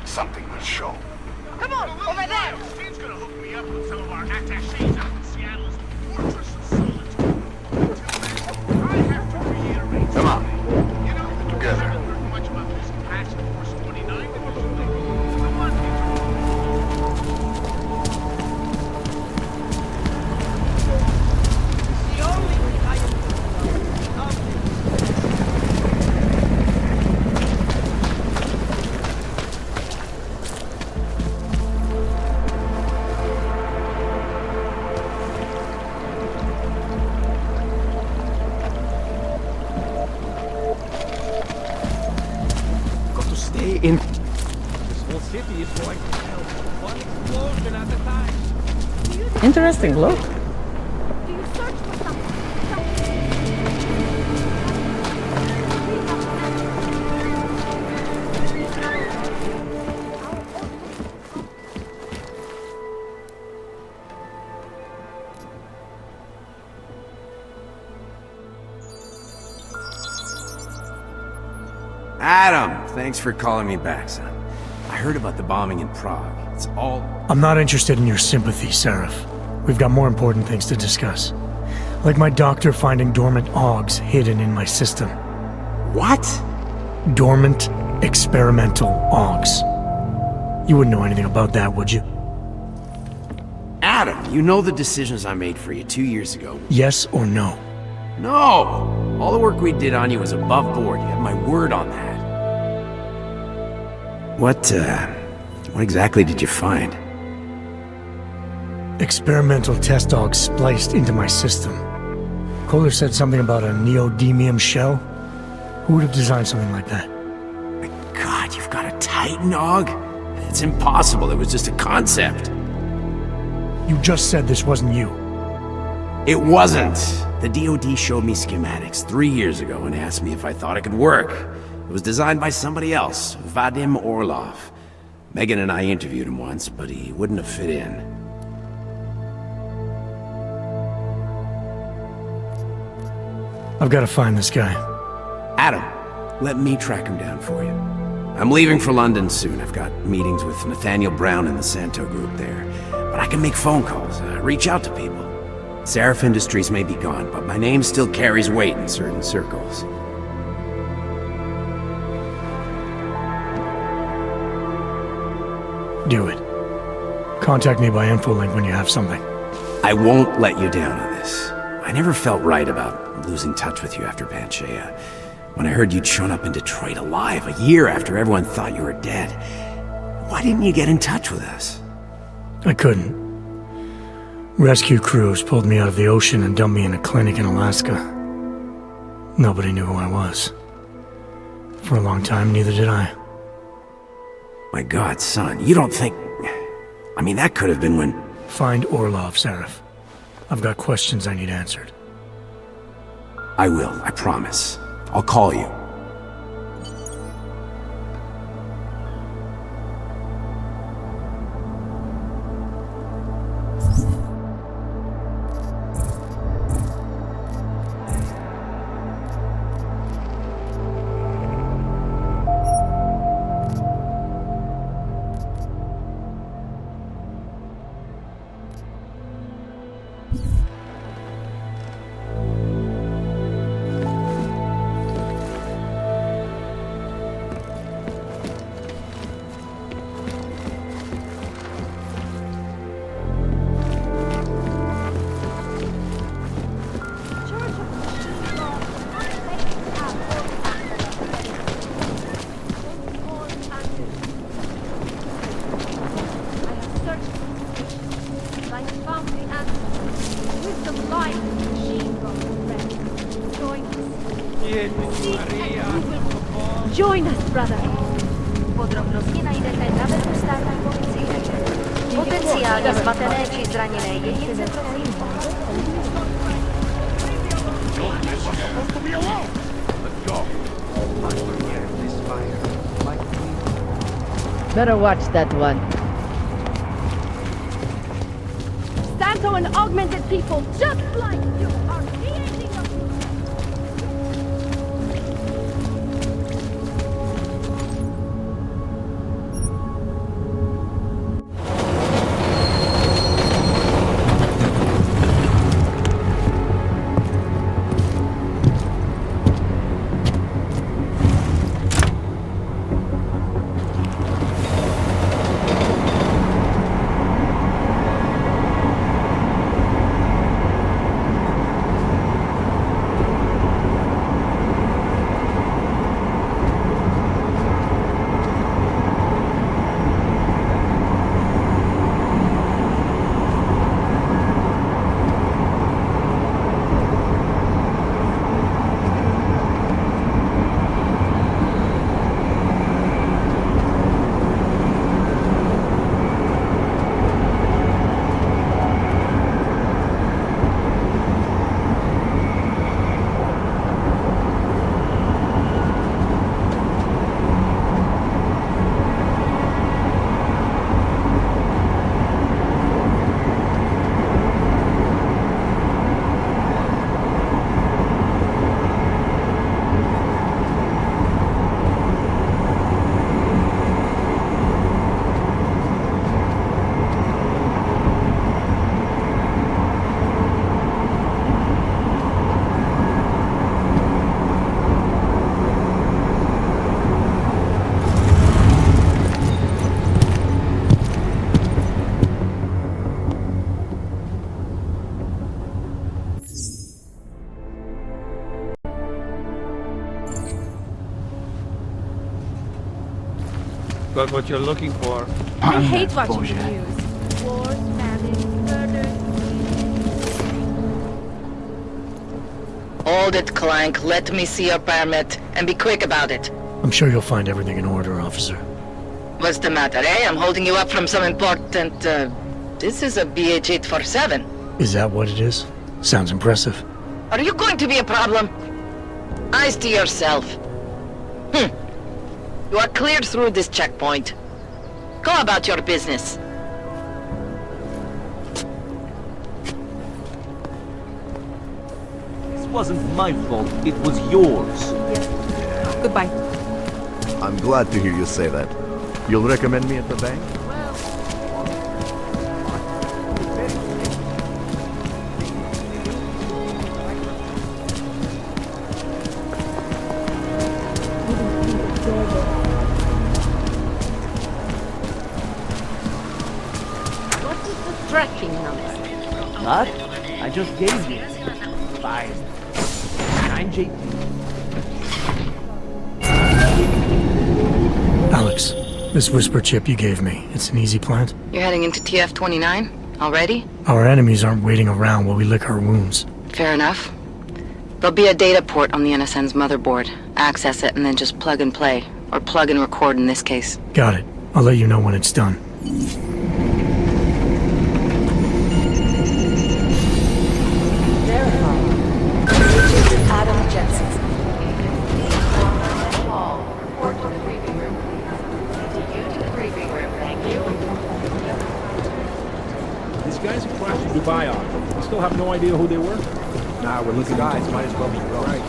Something will show. Come on, over there! Steve's gonna hook me up with some of our attachés out in Seattle's Fortress of Solitude. Until then, I have to reiterate. Come on. You know, Together. I haven't heard much about this Task Force 29 division lately. Come on, Got to stay in. This whole city is going to hell. One explosion at a time. Interesting look. Do you search for something? Adam, thanks for calling me back, son. I heard about the bombing in Prague. It's all... I'm not interested in your sympathy, Seraph. We've got more important things to discuss. Like my doctor finding dormant augs hidden in my system. What? Dormant, experimental augs. You wouldn't know anything about that, would you? Adam, you know the decisions I made for you 2 years ago. Yes or no? No! All the work we did on you was above board. You have my word on that. What exactly did you find? Experimental test augs spliced into my system. Kohler said something about a neodymium shell. Who would have designed something like that? God, you've got a Titan aug? It's impossible. It was just a concept. You just said this wasn't you. It wasn't. The DoD showed me schematics 3 years ago and asked me if I thought it could work. It was designed by somebody else, Vadim Orlov. Megan and I interviewed him once, but he wouldn't have fit in. I've got to find this guy. Adam, let me track him down for you. I'm leaving for London soon. I've got meetings with Nathaniel Brown and the Santo group there. But I can make phone calls, reach out to people. Seraph Industries may be gone, but my name still carries weight in certain circles. Do it. Contact me by infolink when you have something. I won't let you down on this. I never felt right about losing touch with you after Panchaea. When I heard you'd shown up in Detroit alive a year after everyone thought you were dead, why didn't you get in touch with us? I couldn't. Rescue crews pulled me out of the ocean and dumped me in a clinic in Alaska. Nobody knew who I was. For a long time, neither did I. My God, son, you don't think... I mean, that could have been when... Find Orlov, Seraph. I've got questions I need answered. I will, I promise. I'll call you. Join us, brother. Podrobnosti najdete na webu státní policie. Potenciálně zmatené či zraněné jedince prosím. Better watch that one. Santo and augmented people, just like you, are creating a... Got what you're looking for. I hate watching the news. Wars, famine, murder. Hold it, Clank. Let me see your permit, and be quick about it. I'm sure you'll find everything in order, officer. What's the matter, eh? I'm holding you up from some important, This is a BH-847. Is that what it is? Sounds impressive. Are you going to be a problem? Eyes to yourself. You are cleared through this checkpoint. Go about your business. This wasn't my fault, it was yours. Goodbye. I'm glad to hear you say that. You'll recommend me at the bank? Tracking number. What? I just gave you 5 9 JP. Alex, this whisper chip you gave me, it's an easy plant? You're heading into TF-29? Already? Our enemies aren't waiting around while we lick our wounds. Fair enough. There'll be a data port on the NSN's motherboard. Access it and then just plug and play. Or plug and record in this case. Got it. I'll let you know when it's done. Adam Jensen. These guys who crashed in Dubai are. We still have no idea who they were. Nah, we're looking guys. Might as well be right.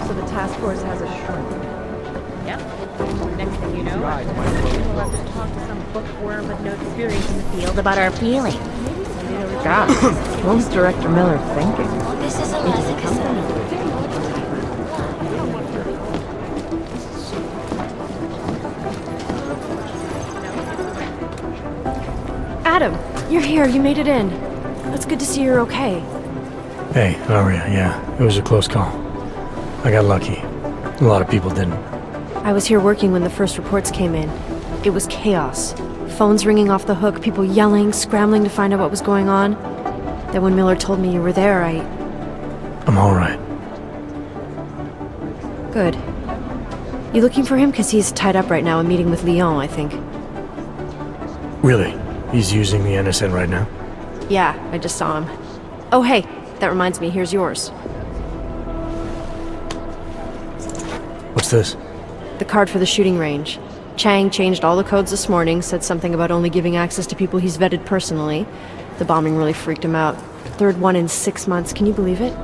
So the task force has a shrunk. Yep. Next thing you know, we'll have to talk to some bookworm with no experience in the field about our feelings. God, what was Director Miller thinking? This is a Adam, you're here. You made it in. It's good to see you're okay. Hey, Aria, yeah, it was a close call. I got lucky. A lot of people didn't. I was here working when the first reports came in. It was chaos. Phones ringing off the hook, people yelling, scrambling to find out what was going on. Then when Miller told me you were there, I'm alright. Good. You looking for him? Because he's tied up right now, a meeting with Lyon, I think. Really? He's using the NSN right now? Yeah, I just saw him. Oh, hey, that reminds me, here's yours. What's this? The card for the shooting range. Chang changed all the codes this morning, said something about only giving access to people he's vetted personally. The bombing really freaked him out. Third one in 6 months, can you believe it?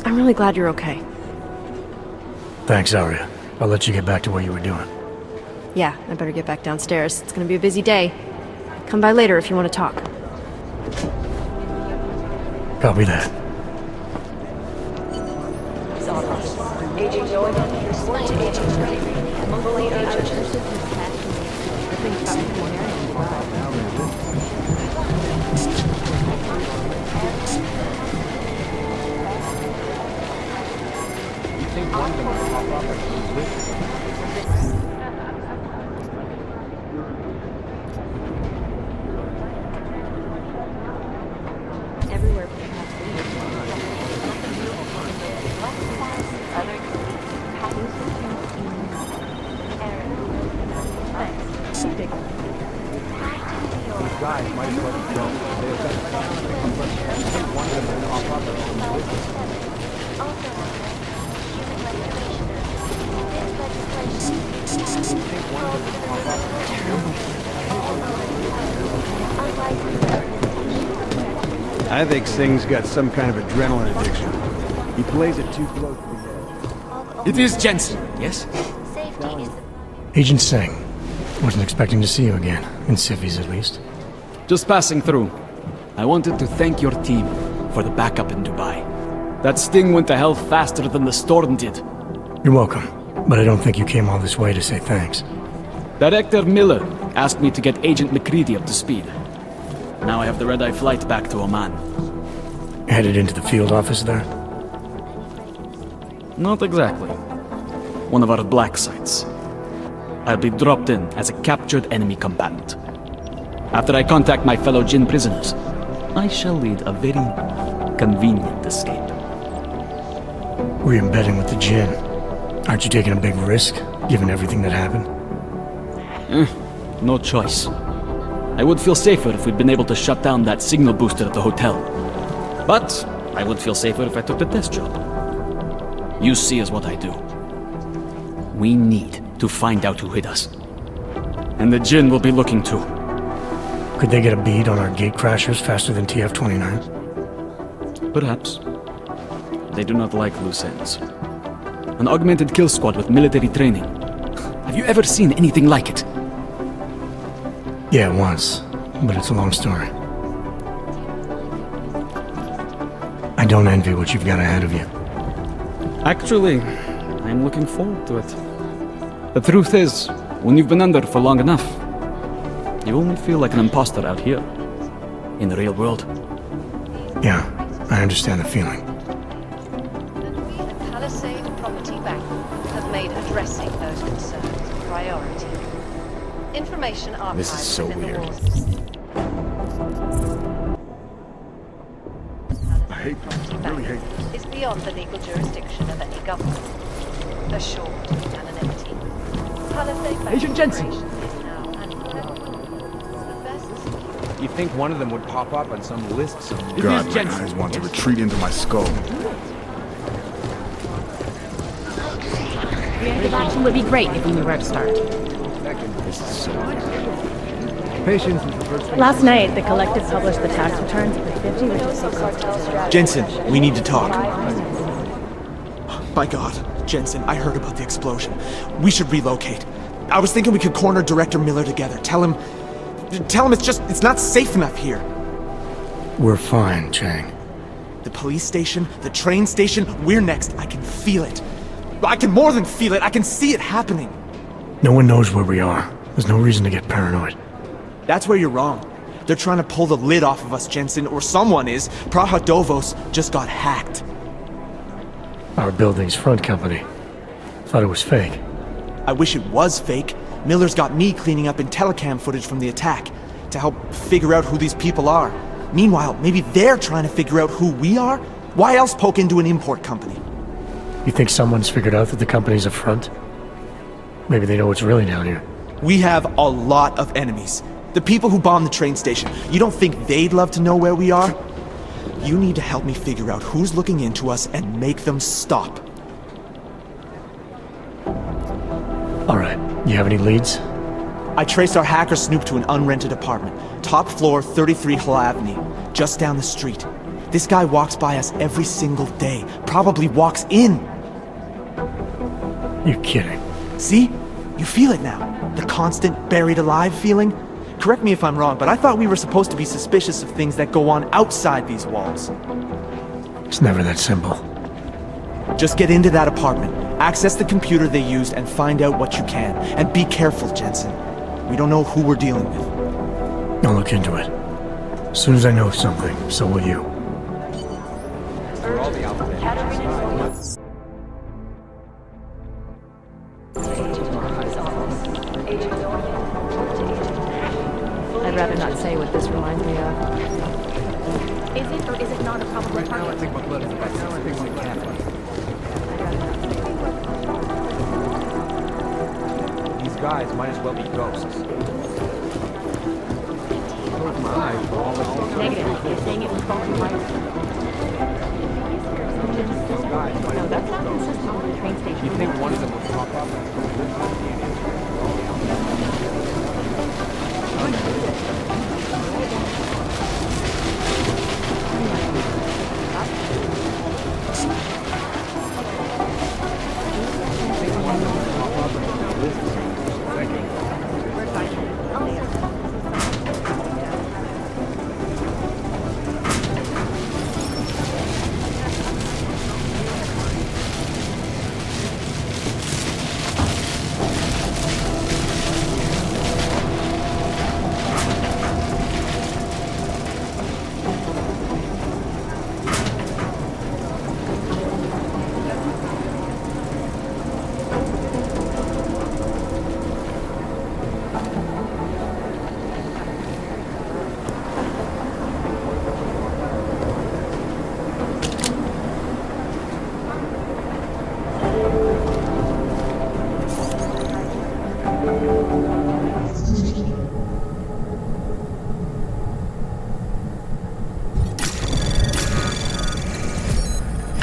I'm really glad you're okay. Thanks, Aria. I'll let you get back to what you were doing. Yeah, I better get back downstairs. It's gonna be a busy day. Come by later if you want to talk. Copy that. I think Singh's got some kind of adrenaline addiction. He plays it too close to the edge. It is Jensen, yes? Agent Singh. Wasn't expecting to see you again. In civvies, at least. Just passing through. I wanted to thank your team for the backup in Dubai. That sting went to hell faster than the storm did. You're welcome. But I don't think you came all this way to say thanks. Director Miller asked me to get Agent McCready up to speed. Now I have the red-eye flight back to Oman. Headed into the field office there? Not exactly. One of our black sites. I'll be dropped in as a captured enemy combatant. After I contact my fellow Jinn prisoners, I shall lead a very convenient escape. Re-embedding with the Jinn. Aren't you taking a big risk, given everything that happened? No choice. I would feel safer if we'd been able to shut down that signal booster at the hotel. But I would feel safer if I took the test job. You see is what I do. We need to find out who hit us. And the Jinn will be looking too. Could they get a bead on our gate crashers faster than TF-29? Perhaps. They do not like loose ends. An augmented kill squad with military training. Have you ever seen anything like it? Yeah, once. but it's a long story. I don't envy what you've got ahead of you. Actually, I'm looking forward to it. The truth is, when you've been under for long enough, you only feel like an imposter out here, in the real world. Yeah, I understand the feeling. Palisade Property Bank have made addressing those concerns a priority. Information archived This is so within weird. the walls. I hate this. I really hate this. Is beyond the legal jurisdiction of any government. Assured anonymity. Palisade Bank Agent Jensen! is now and forever the best. You think one of them would pop up on some list somewhere? God, my eyes want to retreat into my skull. Reactive action would be great if we knew where to start. This is so weird. Patience is the first thing. Last night, the collective published the tax returns for 50 with the secret. Jensen, we need to talk. My God, Jensen, I heard about the explosion. We should relocate. I was thinking we could corner Director Miller together. Tell him it's not safe enough here. We're fine, Chang. The police station, the train station, we're next. I can feel it. I can more than feel it. I can see it happening. No one knows where we are. There's no reason to get paranoid. That's where you're wrong. They're trying to pull the lid off of us, Jensen, or someone is. Praha Dovos just got hacked. Our building's front company. Thought it was fake. I wish it was fake. Miller's got me cleaning up Intellicam footage from the attack to help figure out who these people are. Meanwhile, maybe they're trying to figure out who we are? Why else poke into an import company? You think someone's figured out that the company's a front? Maybe they know what's really down here. We have a lot of enemies. The people who bombed the train station. You don't think they'd love to know where we are? You need to help me figure out who's looking into us and make them stop. Alright, you have any leads? I traced our hacker snoop to an unrented apartment. Top floor, 33 Hull Avenue. Just down the street. This guy walks by us every single day. Probably walks in. You're kidding. See? You feel it now. The constant buried alive feeling. Correct me if I'm wrong, but I thought we were supposed to be suspicious of things that go on outside these walls. It's never that simple. Just get into that apartment, access the computer they used, and find out what you can. And be careful, Jensen. We don't know who we're dealing with. I'll look into it. As soon as I know something, so will you. For all the alphabet. I'd rather not say what this reminds me of. Is it or is it not a probable Right now I target? think my blood is about 6 things like that. These guys might as well be ghosts. Close my eyes for all the Negative. You're saying it was faulty light. These guys might No, as that's well not be ghosts. consistent with the train station. You think one of them would pop up and go live on the aliens for all the alphabet?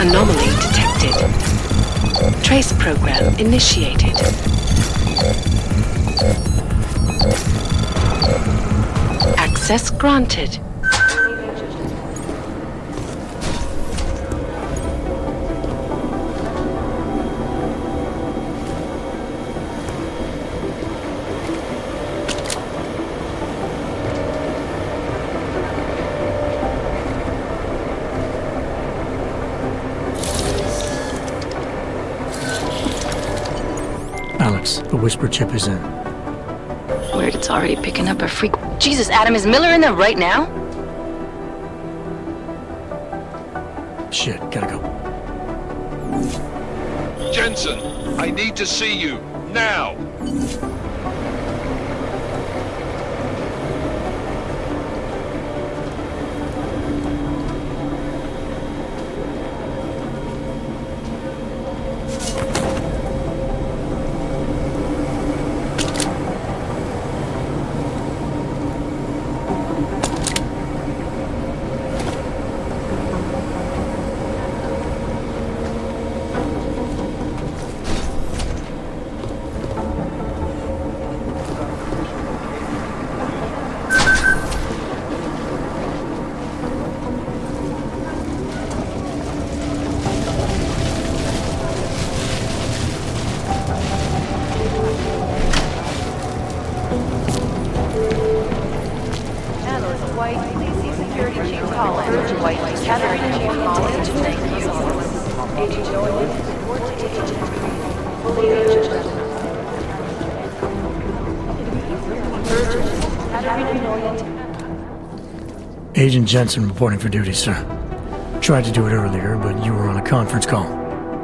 Anomaly detected. Trace program initiated. Access granted. Alex, the whisper chip is in. Weird, it's already picking up a freak. Jesus, Adam, is Miller in there right now? Shit, gotta go. Jensen, I need to see you, now! Agent Jensen reporting for duty, sir. Tried to do it earlier, but you were on a conference call.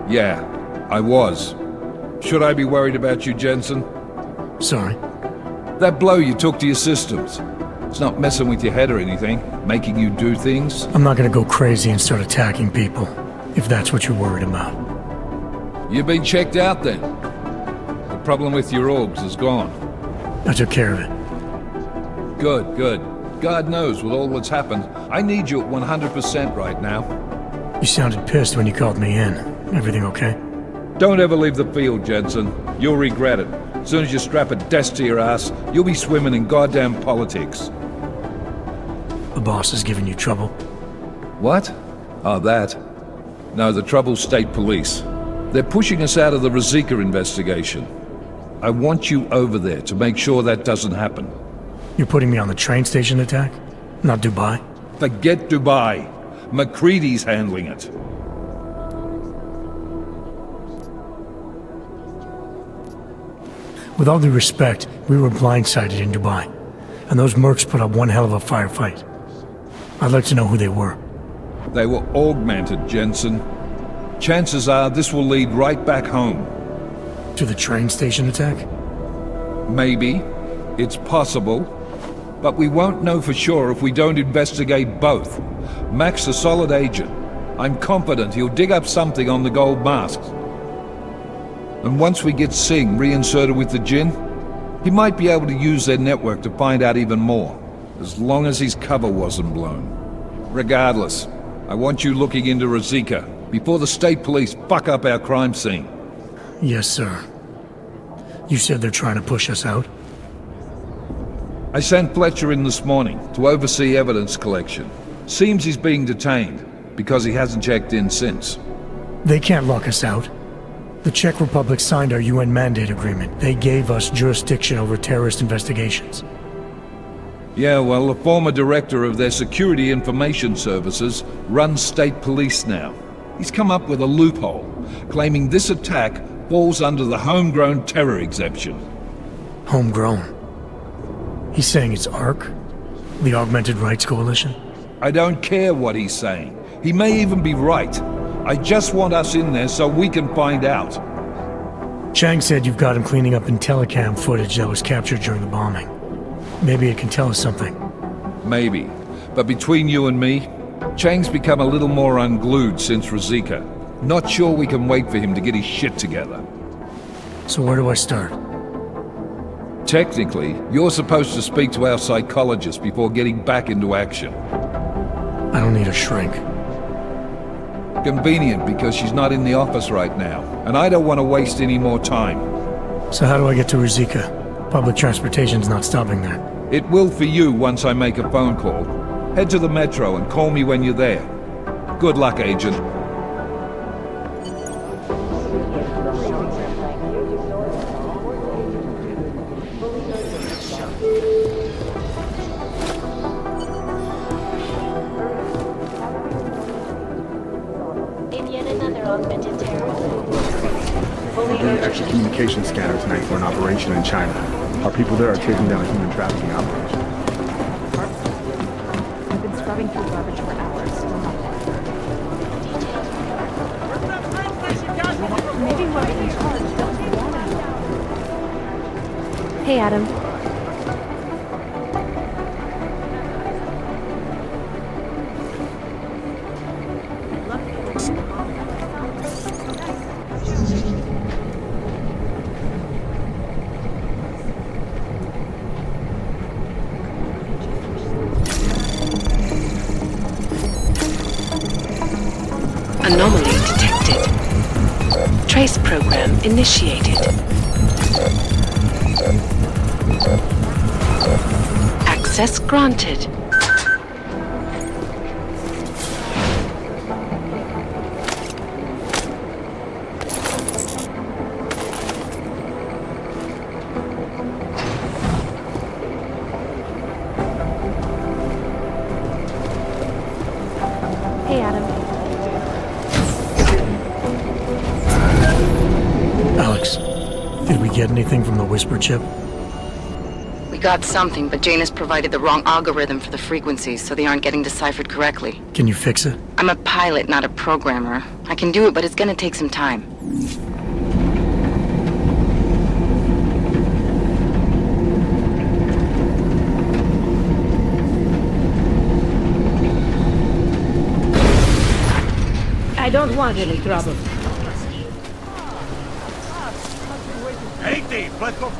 Yeah, I was. Should I be worried about you, Jensen? Sorry. That blow you took to your systems. It's not messing with your head or anything, making you do things. I'm not gonna go crazy and start attacking people, if that's what you're worried about. You've been checked out then. The problem with your orgs is gone. I took care of it. Good, good. God knows with all that's happened, I need you at 100% right now. You sounded pissed when you called me in. Everything okay? Don't ever leave the field, Jensen. You'll regret it. As soon as you strap a desk to your ass, you'll be swimming in goddamn politics. The boss has given you trouble? What? Oh, that. No, the trouble's state police. They're pushing us out of the Ruzicka investigation. I want you over there to make sure that doesn't happen. You're putting me on the train station attack? Not Dubai? Forget Dubai. McCready's handling it. With all due respect, we were blindsided in Dubai, and those mercs put up one hell of a firefight. I'd like to know who they were. They were augmented, Jensen. Chances are this will lead right back home. To the train station attack? Maybe. It's possible. But we won't know for sure if we don't investigate both. Mac's a solid agent. I'm confident he'll dig up something on the gold masks. And once we get Singh reinserted with the Jinn, he might be able to use their network to find out even more, as long as his cover wasn't blown. Regardless, I want you looking into Ruzicka before the state police fuck up our crime scene. Yes, sir. You said they're trying to push us out? I sent Fletcher in this morning to oversee evidence collection. Seems he's being detained, because he hasn't checked in since. They can't lock us out. The Czech Republic signed our UN mandate agreement. They gave us jurisdiction over terrorist investigations. Yeah, well, the former director of their security information services runs state police now. He's come up with a loophole, claiming this attack falls under the homegrown terror exemption. Homegrown? He's saying it's ARC? The Augmented Rights Coalition? I don't care what he's saying. He may even be right. I just want us in there so we can find out. Chang said you've got him cleaning up Intellicam footage that was captured during the bombing. Maybe it can tell us something. Maybe. But between you and me, Chang's become a little more unglued since Ruzicka. Not sure we can wait for him to get his shit together. So where do I start? Technically, you're supposed to speak to our psychologist before getting back into action. I don't need a shrink. Convenient because she's not in the office right now, and I don't want to waste any more time. So how do I get to Ruzicka? Public transportation's not stopping there. It will for you once I make a phone call. Head to the metro and call me when you're there. Good luck, Agent. In yet another augmented terrorist. We're doing an extra communication scanner tonight for an operation in China. Our people there are taking down a human trafficking operation. I've been scrubbing through garbage for hours. Maybe whoever's in charge doesn't want to. Hey, Adam. Anomaly detected. Trace program initiated. Access granted. Hey, Adam. Alex, did we get anything from the Whisper chip? We got something, but Jane has provided the wrong algorithm for the frequencies, so they aren't getting deciphered correctly. Can you fix it? I'm a pilot, not a programmer. I can do it, but it's gonna take some time. I don't want any trouble. Эй ты, Бэтков!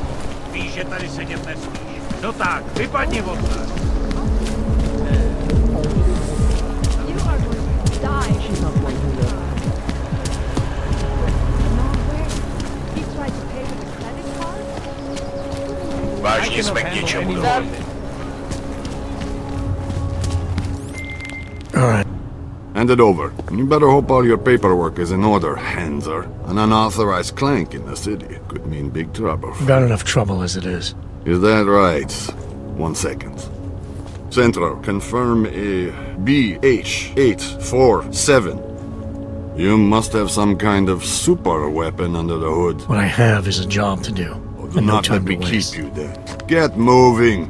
Пищетали сидит на спине. Ну так, ты подни вот так. You are going to die. She's not going to live. He tried to pay with his credit card? Важнее смогни, чем удовольствие. Alright. Hand it over. You better hope all your paperwork is in order, Hanser. An unauthorized clank in the city could mean big trouble. We've got enough trouble as it is. Is that right? 1 second. Centro, confirm a BH-847. You must have some kind of super weapon under the hood. What I have is a job to do. Do not let me keep you there. Get moving.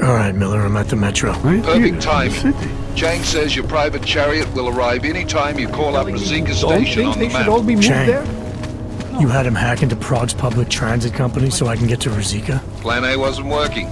Alright, Miller, I'm at the metro. Perfect timing. Chang says your private chariot will arrive anytime you call up Razika Station on the map. Chang, you had him hack into Prague's public transit company so I can get to Razika? Plan A wasn't working.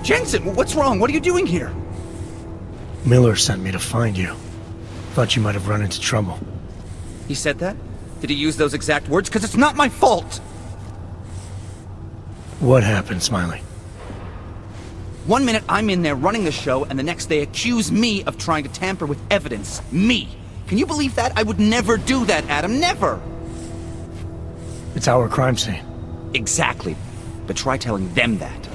Jensen, what's wrong? What are you doing here? Miller sent me to find you. Thought you might have run into trouble. He said that? Did he use those exact words? Because it's not my fault! What happened, Smiley? 1 minute I'm in there running the show, and the next they accuse me of trying to tamper with evidence. Me! Can you believe that? I would never do that, Adam. Never! It's our crime scene. Exactly. But try telling them that.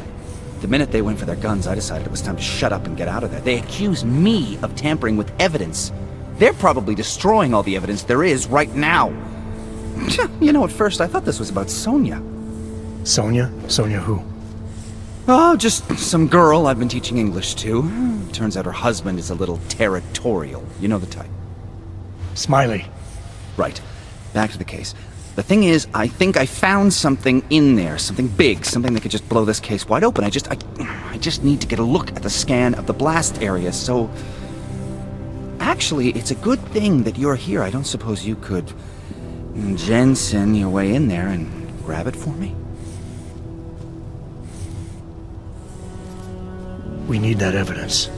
The minute they went for their guns, I decided it was time to shut up and get out of there. They accuse me of tampering with evidence. They're probably destroying all the evidence there is right now. You know, at first I thought this was about Sonia. Sonia? Sonia who? Oh, just some girl I've been teaching English to. Turns out her husband is a little territorial. You know the type. Smiley. Right. Back to the case. The thing is, I think I found something in there, something big, something that could just blow this case wide open. I just need to get a look at the scan of the blast area, so... Actually, it's a good thing that you're here. I don't suppose you could... Jensen your way in there and grab it for me? We need that evidence.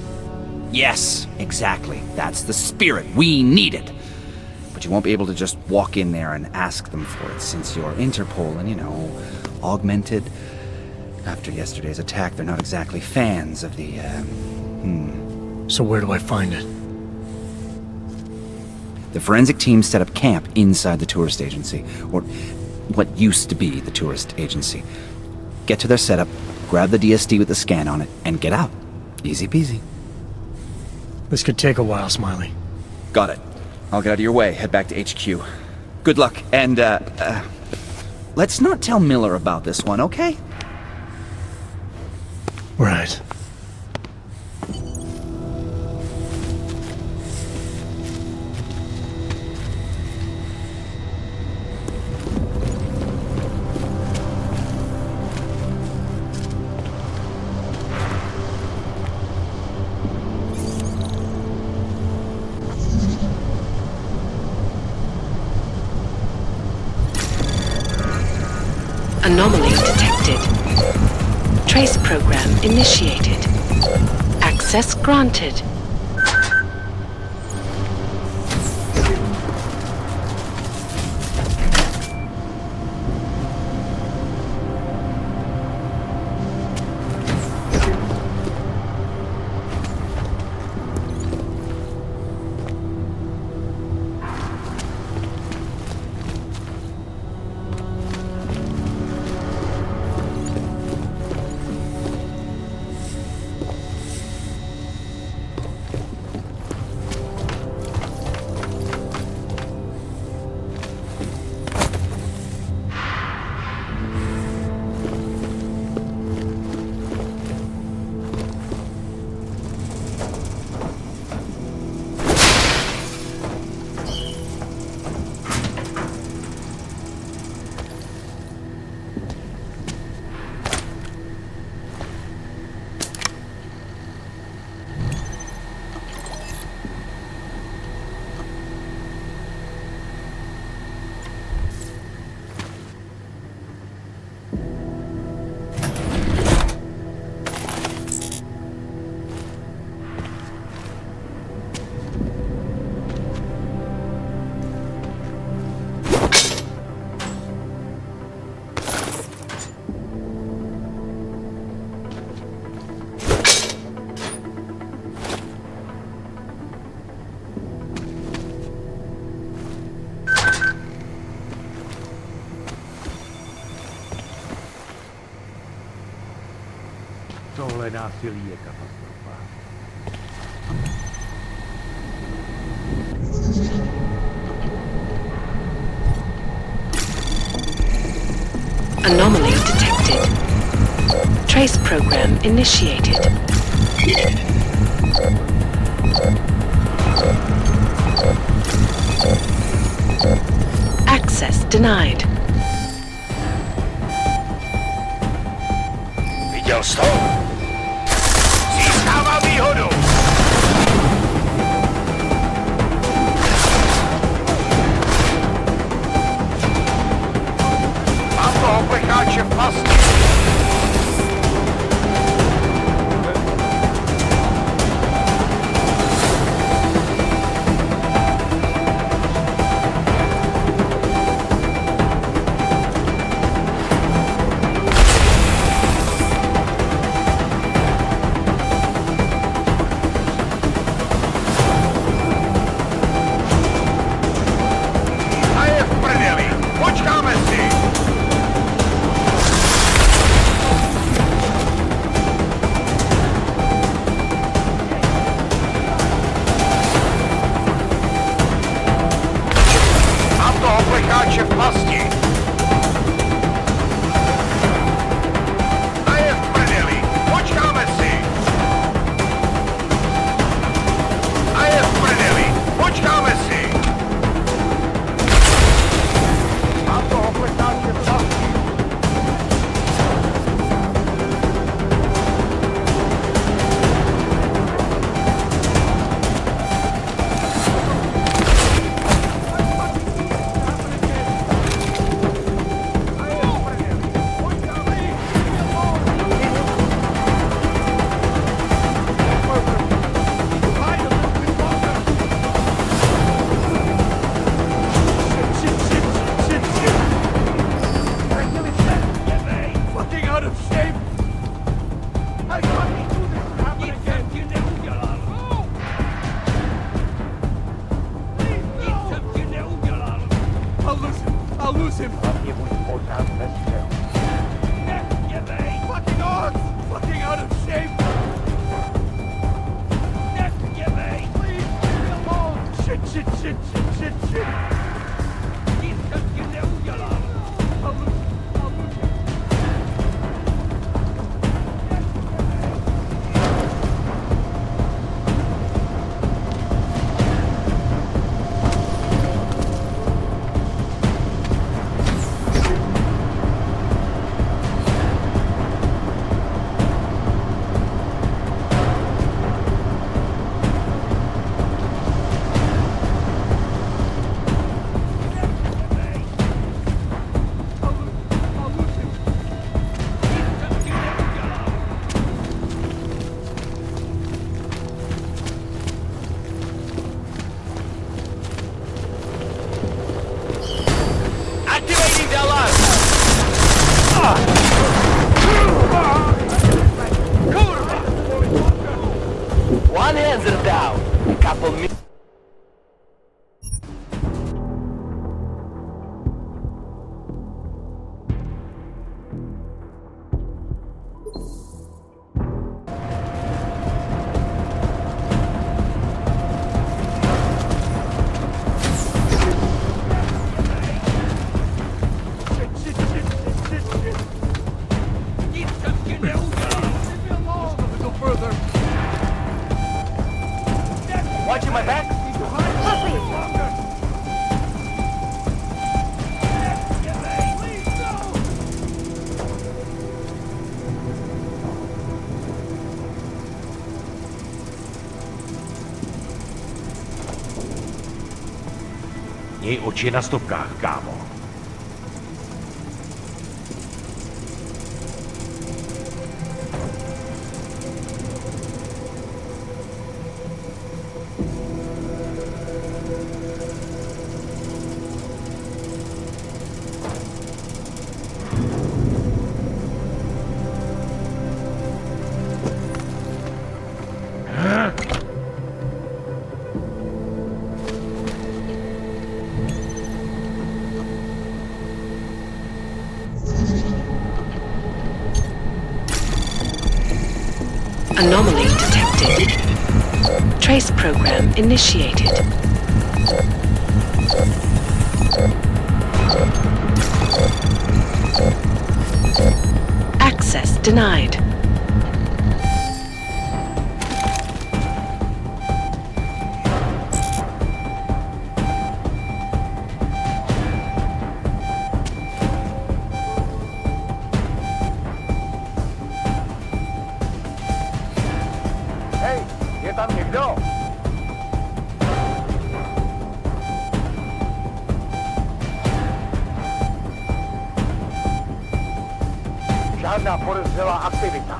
Yes, exactly. That's the spirit. We need it. But But you won't be able to just walk in there and ask them for it, since you're Interpol and, augmented. After yesterday's attack, they're not exactly fans of the, So where do I find it? The forensic team set up camp inside the tourist agency, or what used to be the tourist agency. Get to their setup, grab the DSD with the scan on it, and get out. Easy peasy. This could take a while, Smiley. Got it. I'll get out of your way, head back to HQ. Good luck, and, let's not tell Miller about this one, okay? Right. Anomaly detected. Trace program initiated. Access granted. Anomaly detected. Trace program initiated. Access denied. Widział to? Získává výhodu! Mám toho plecháče v pasti. Fucking odds! Fucking out of shape! Please, leave me alone! Shit! Activating Deluxe! One hands are down. A couple minutes. Watching my back? Měj oči na stopkách, kámo. Anomaly detected. Trace program initiated. Access denied. Je tam někdo? Žádná podezřelá aktivita.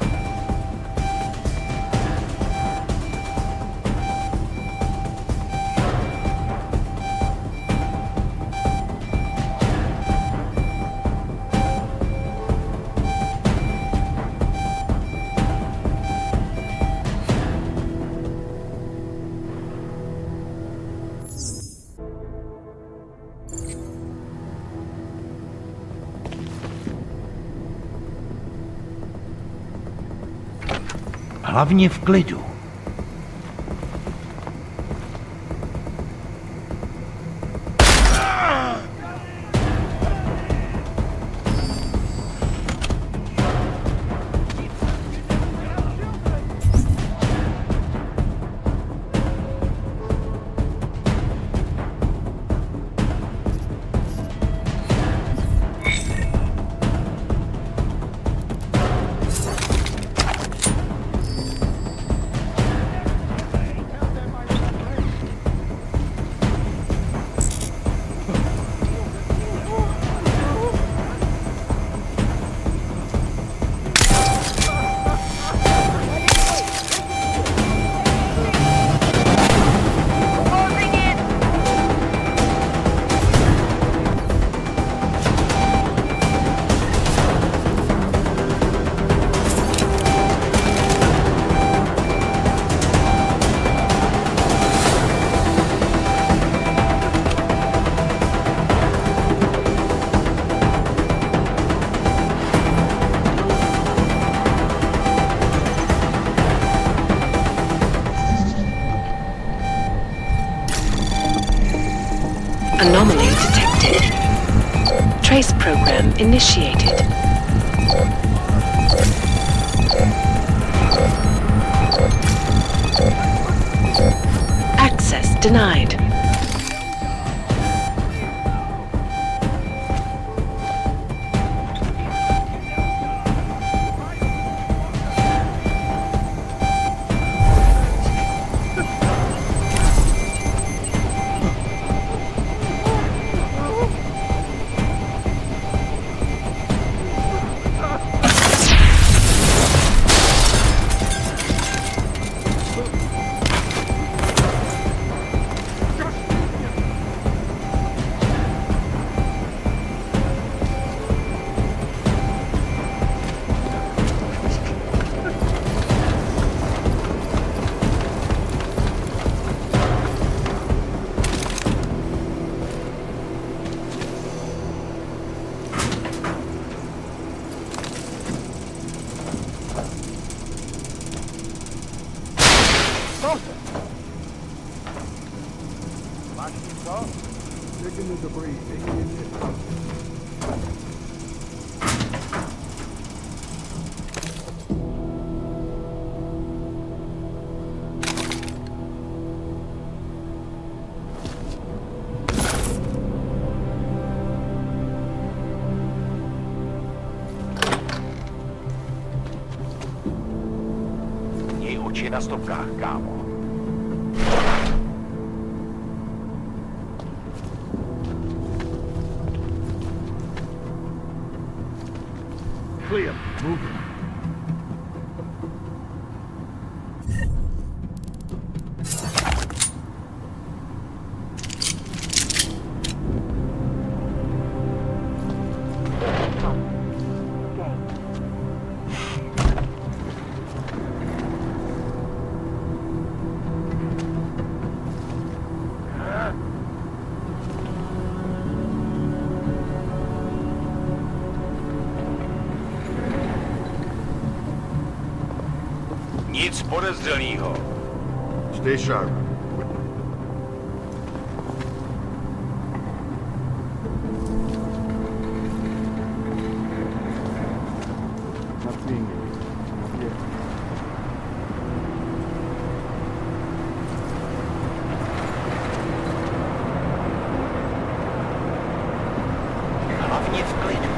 Hlavně v klidu. Trace program initiated. Access denied. Taking the debris, taking it. Měj oči na stopkách, kámo. Clear. Move it. Nic podezřelýho. Stay sharp. Not seeing you. Not yet. Hlavně v klidu.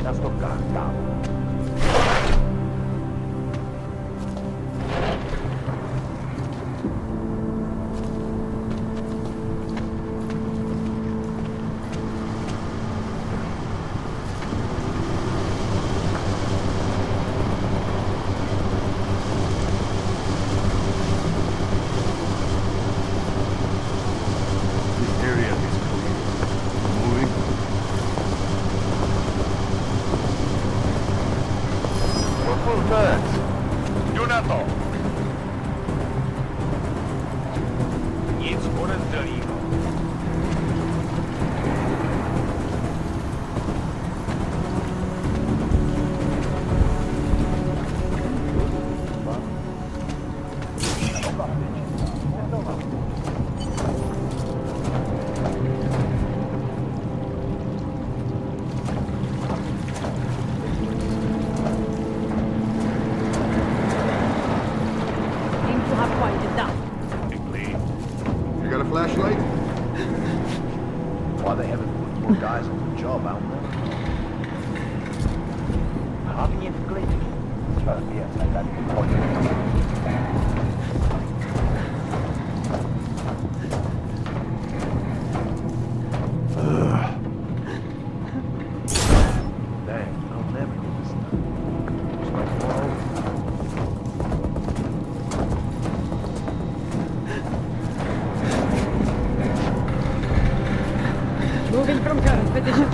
na stopkách, kámo. You got a flashlight? Why they haven't put more guys on the job out there? Haben nie wględzi. Trzeba jest na taki I'll never do this stuff. It's like, whoa. Moving from current position.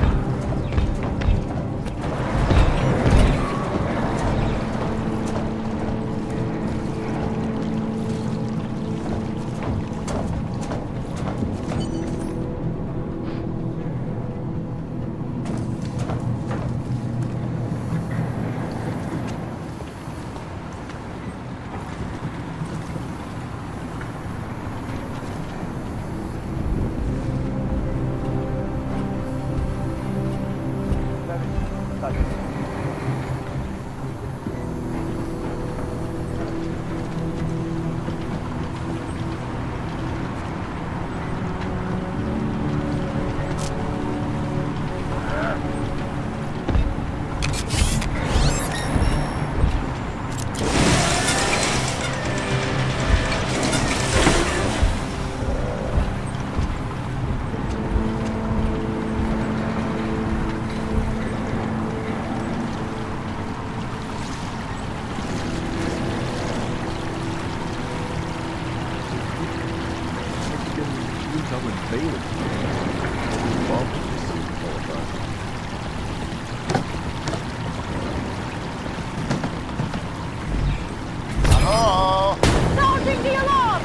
Sounding the alarm!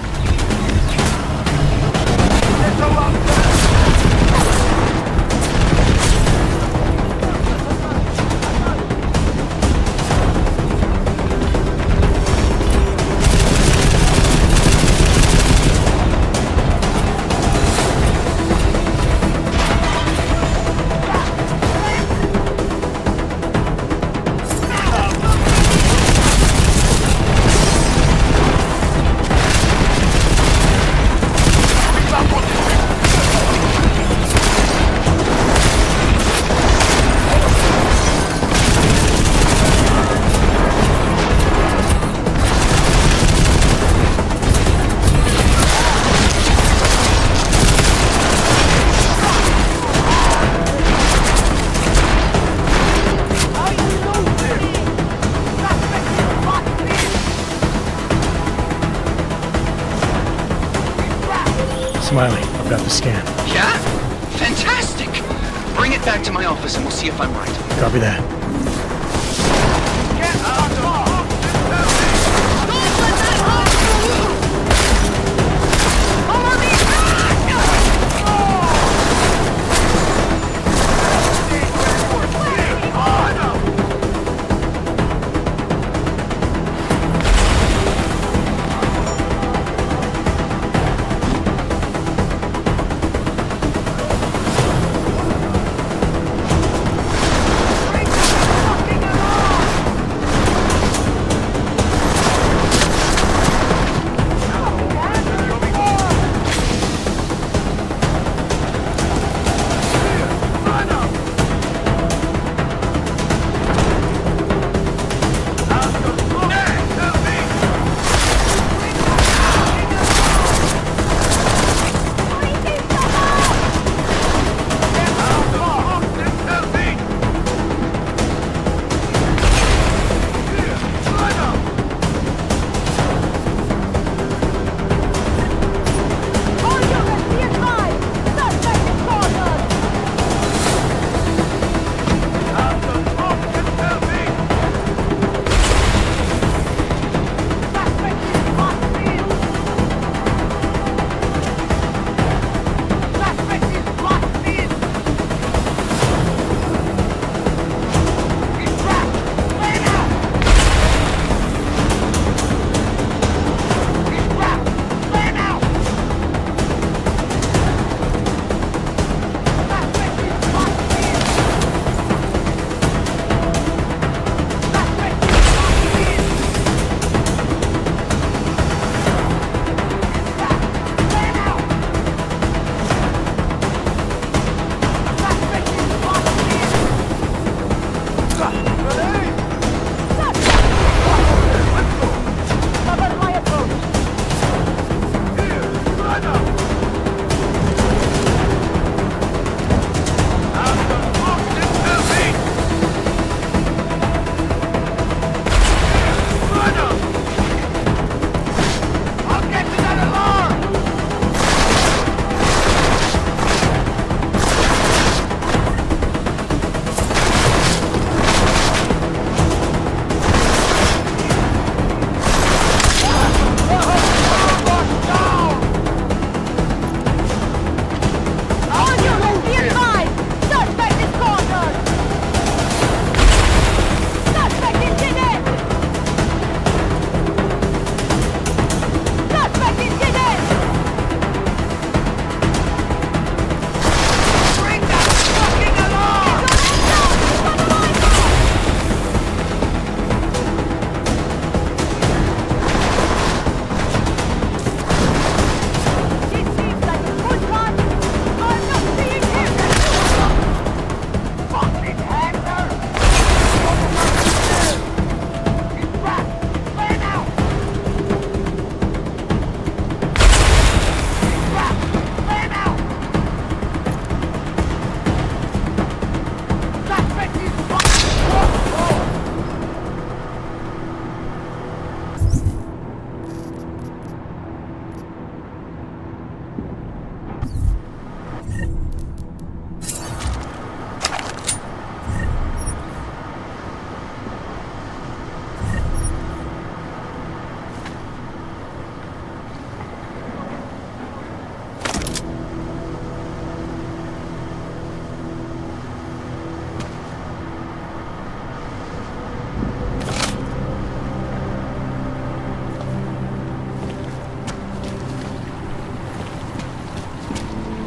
Smiley, I've got the scan. Yeah? Fantastic! Bring it back to my office and we'll see if I'm right. Copy that.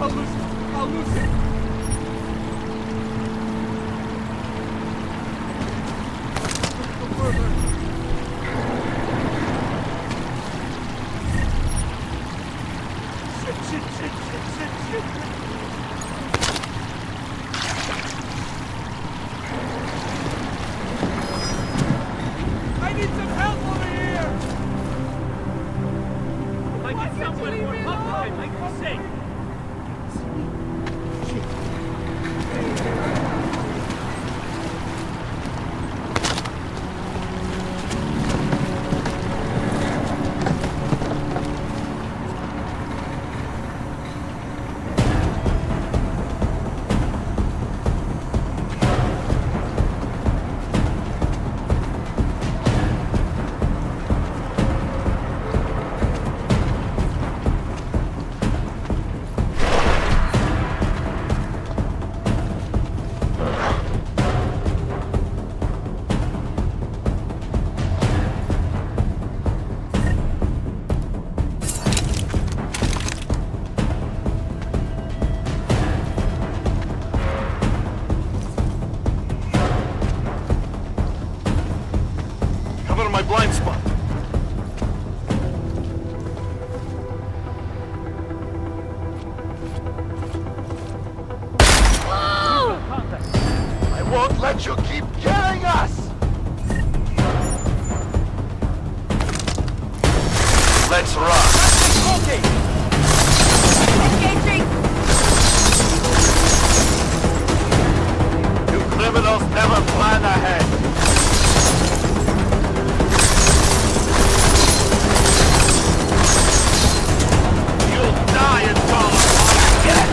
I'll lose it. I need some help over here! If I get somebody more help, I'd like to say. Cover my blind spot. I won't let you keep killing us! Let's run. Okay. Engaging! You criminals never plan ahead. You'll die in Dollar. Get it!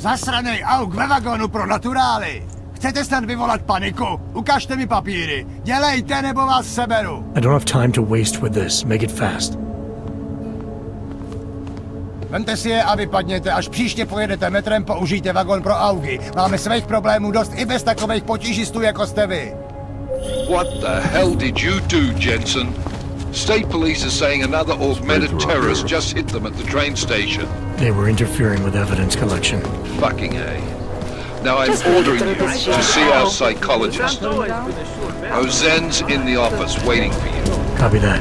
Zasranej auk ve vagonu pro naturály! Chcete snad vyvolat paniku? Ukažte mi papíry. Dělejte, nebo vás seberu. I don't have time to waste with this. Make it fast. Vemte si je a vypadněte. Až příště pojedete metrem, použijte vagon pro augy. Máme svých problémů dost i bez takových potížistů, jako jste vy. What the hell did you do, Jensen? State police are saying another augmented terrorist just hit them at the train station. They were interfering with evidence collection. Fucking A. Now I'm ordering you to see our psychologist. Rosen's in the office waiting for you. Copy that.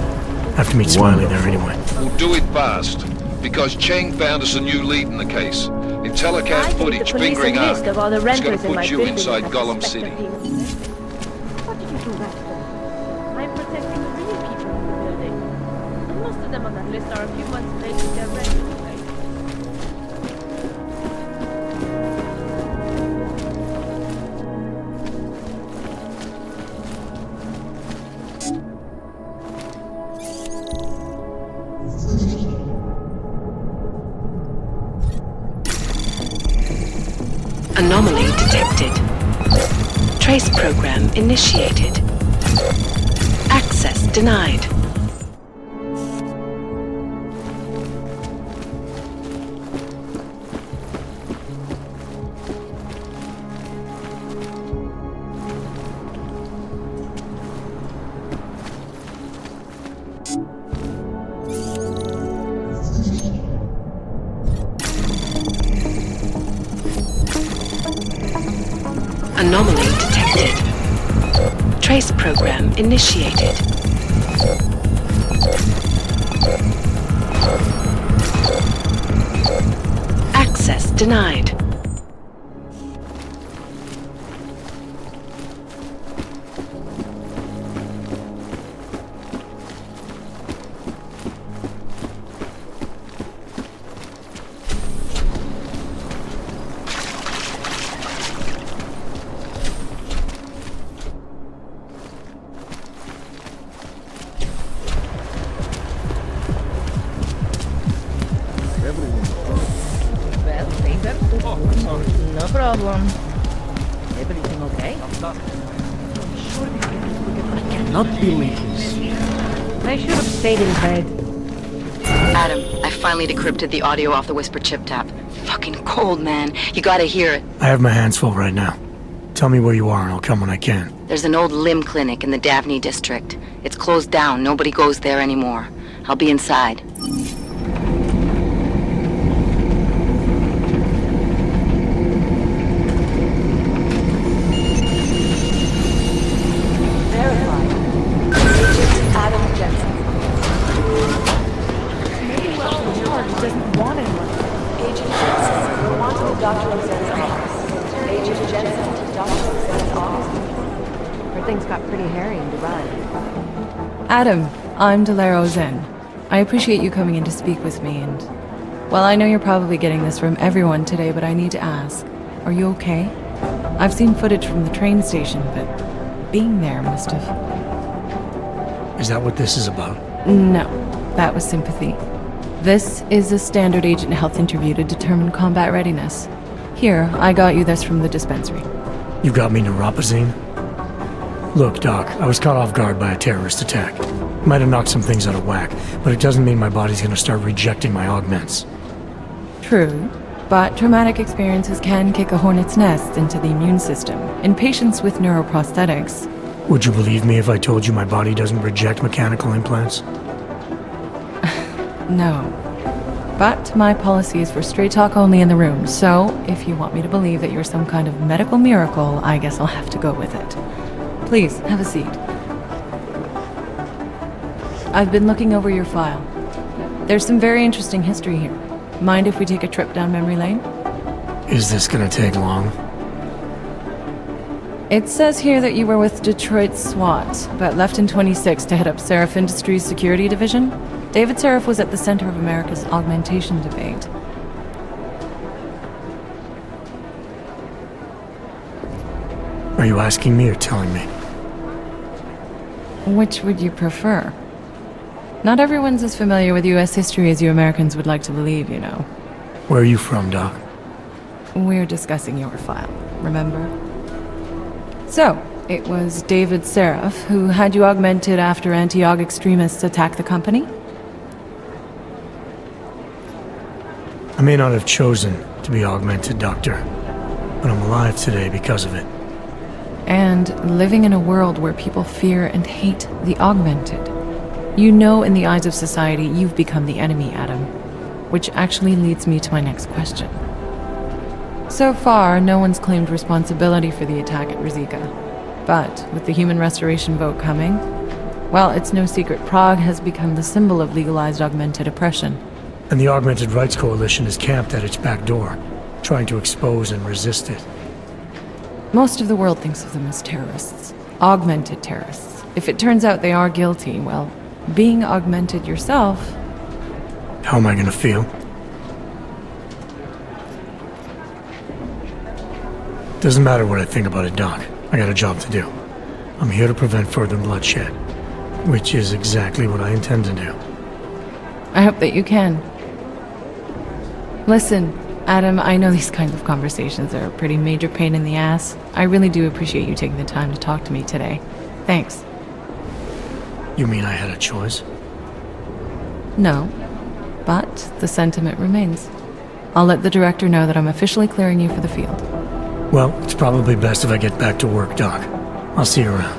Have to meet Smiley there anyway. We'll do it fast, because Cheng found us a new lead in the case. In telecast footage fingering out, it's going to put you inside Gollum City. What did you do that for? I'm protecting the real people in the building. And most of them on that list are a few months late with their rent anyway. Anomaly detected. Trace program initiated. Access denied. Anomaly detected. Trace program initiated. Access denied. No problem. Everything okay? I cannot believe this. I should have stayed in bed. Adam, I finally decrypted the audio off the Whisper chip tap. Fucking cold, man. You gotta hear it. I have my hands full right now. Tell me where you are and I'll come when I can. There's an old limb clinic in the Davney district. It's closed down. Nobody goes there anymore. I'll be inside. Adam Jensen. Maybe Welcome George doesn't want anyone. Agent Jensen, you're wanted at Dr. Rosen's office. Agent Jensen to Dr. Rosen's office. Where things got pretty hairy in Dubai. Adam, I'm Delaro Zen. I appreciate you coming in to speak with me, and... well, I know you're probably getting this from everyone today, but I need to ask. Are you okay? I've seen footage from the train station, but being there must have... Is that what this is about? No, that was sympathy. This is a standard agent health interview to determine combat readiness. Here, I got you this from the dispensary. You got me neuropazine? Look, Doc, I was caught off guard by a terrorist attack. Might have knocked some things out of whack, but it doesn't mean my body's gonna start rejecting my augments. True, but traumatic experiences can kick a hornet's nest into the immune system in patients with neuroprosthetics. Would you believe me if I told you my body doesn't reject mechanical implants? No. But my policy is for straight talk only in the room, so if you want me to believe that you're some kind of medical miracle, I guess I'll have to go with it. Please, have a seat. I've been looking over your file. There's some very interesting history here. Mind if we take a trip down memory lane? Is this gonna take long? It says here that you were with Detroit SWAT, but left in 26 to head up Seraph Industries' security division. David Seraph was at the center of America's augmentation debate. Are you asking me or telling me? Which would you prefer? Not everyone's as familiar with US history as you Americans would like to believe, you know. Where are you from, Doc? we're discussing your file, remember? So, it was David Seraph who had you augmented after anti-aug extremists attacked the company? I may not have chosen to be augmented, Doctor, but I'm alive today because of it. And living in a world where people fear and hate the augmented. You know, in the eyes of society, you've become the enemy, Adam. Which actually leads me to my next question. So far, no one's claimed responsibility for the attack at Rizika. But with the human restoration vote coming, well, it's no secret Prague has become the symbol of legalized augmented oppression. And the Augmented Rights Coalition is camped at its back door, trying to expose and resist it. Most of the world thinks of them as terrorists. Augmented terrorists. If it turns out they are guilty, well, being augmented yourself... How am I gonna feel? Doesn't matter what I think about it, Doc. I got a job to do. I'm here to prevent further bloodshed, which is exactly what I intend to do. I hope that you can. Listen, Adam, I know these kinds of conversations are a pretty major pain in the ass. I really do appreciate you taking the time to talk to me today. Thanks. You mean I had a choice? No, but the sentiment remains. I'll let the director know that I'm officially clearing you for the field. Well, it's probably best if I get back to work, Doc. I'll see you around.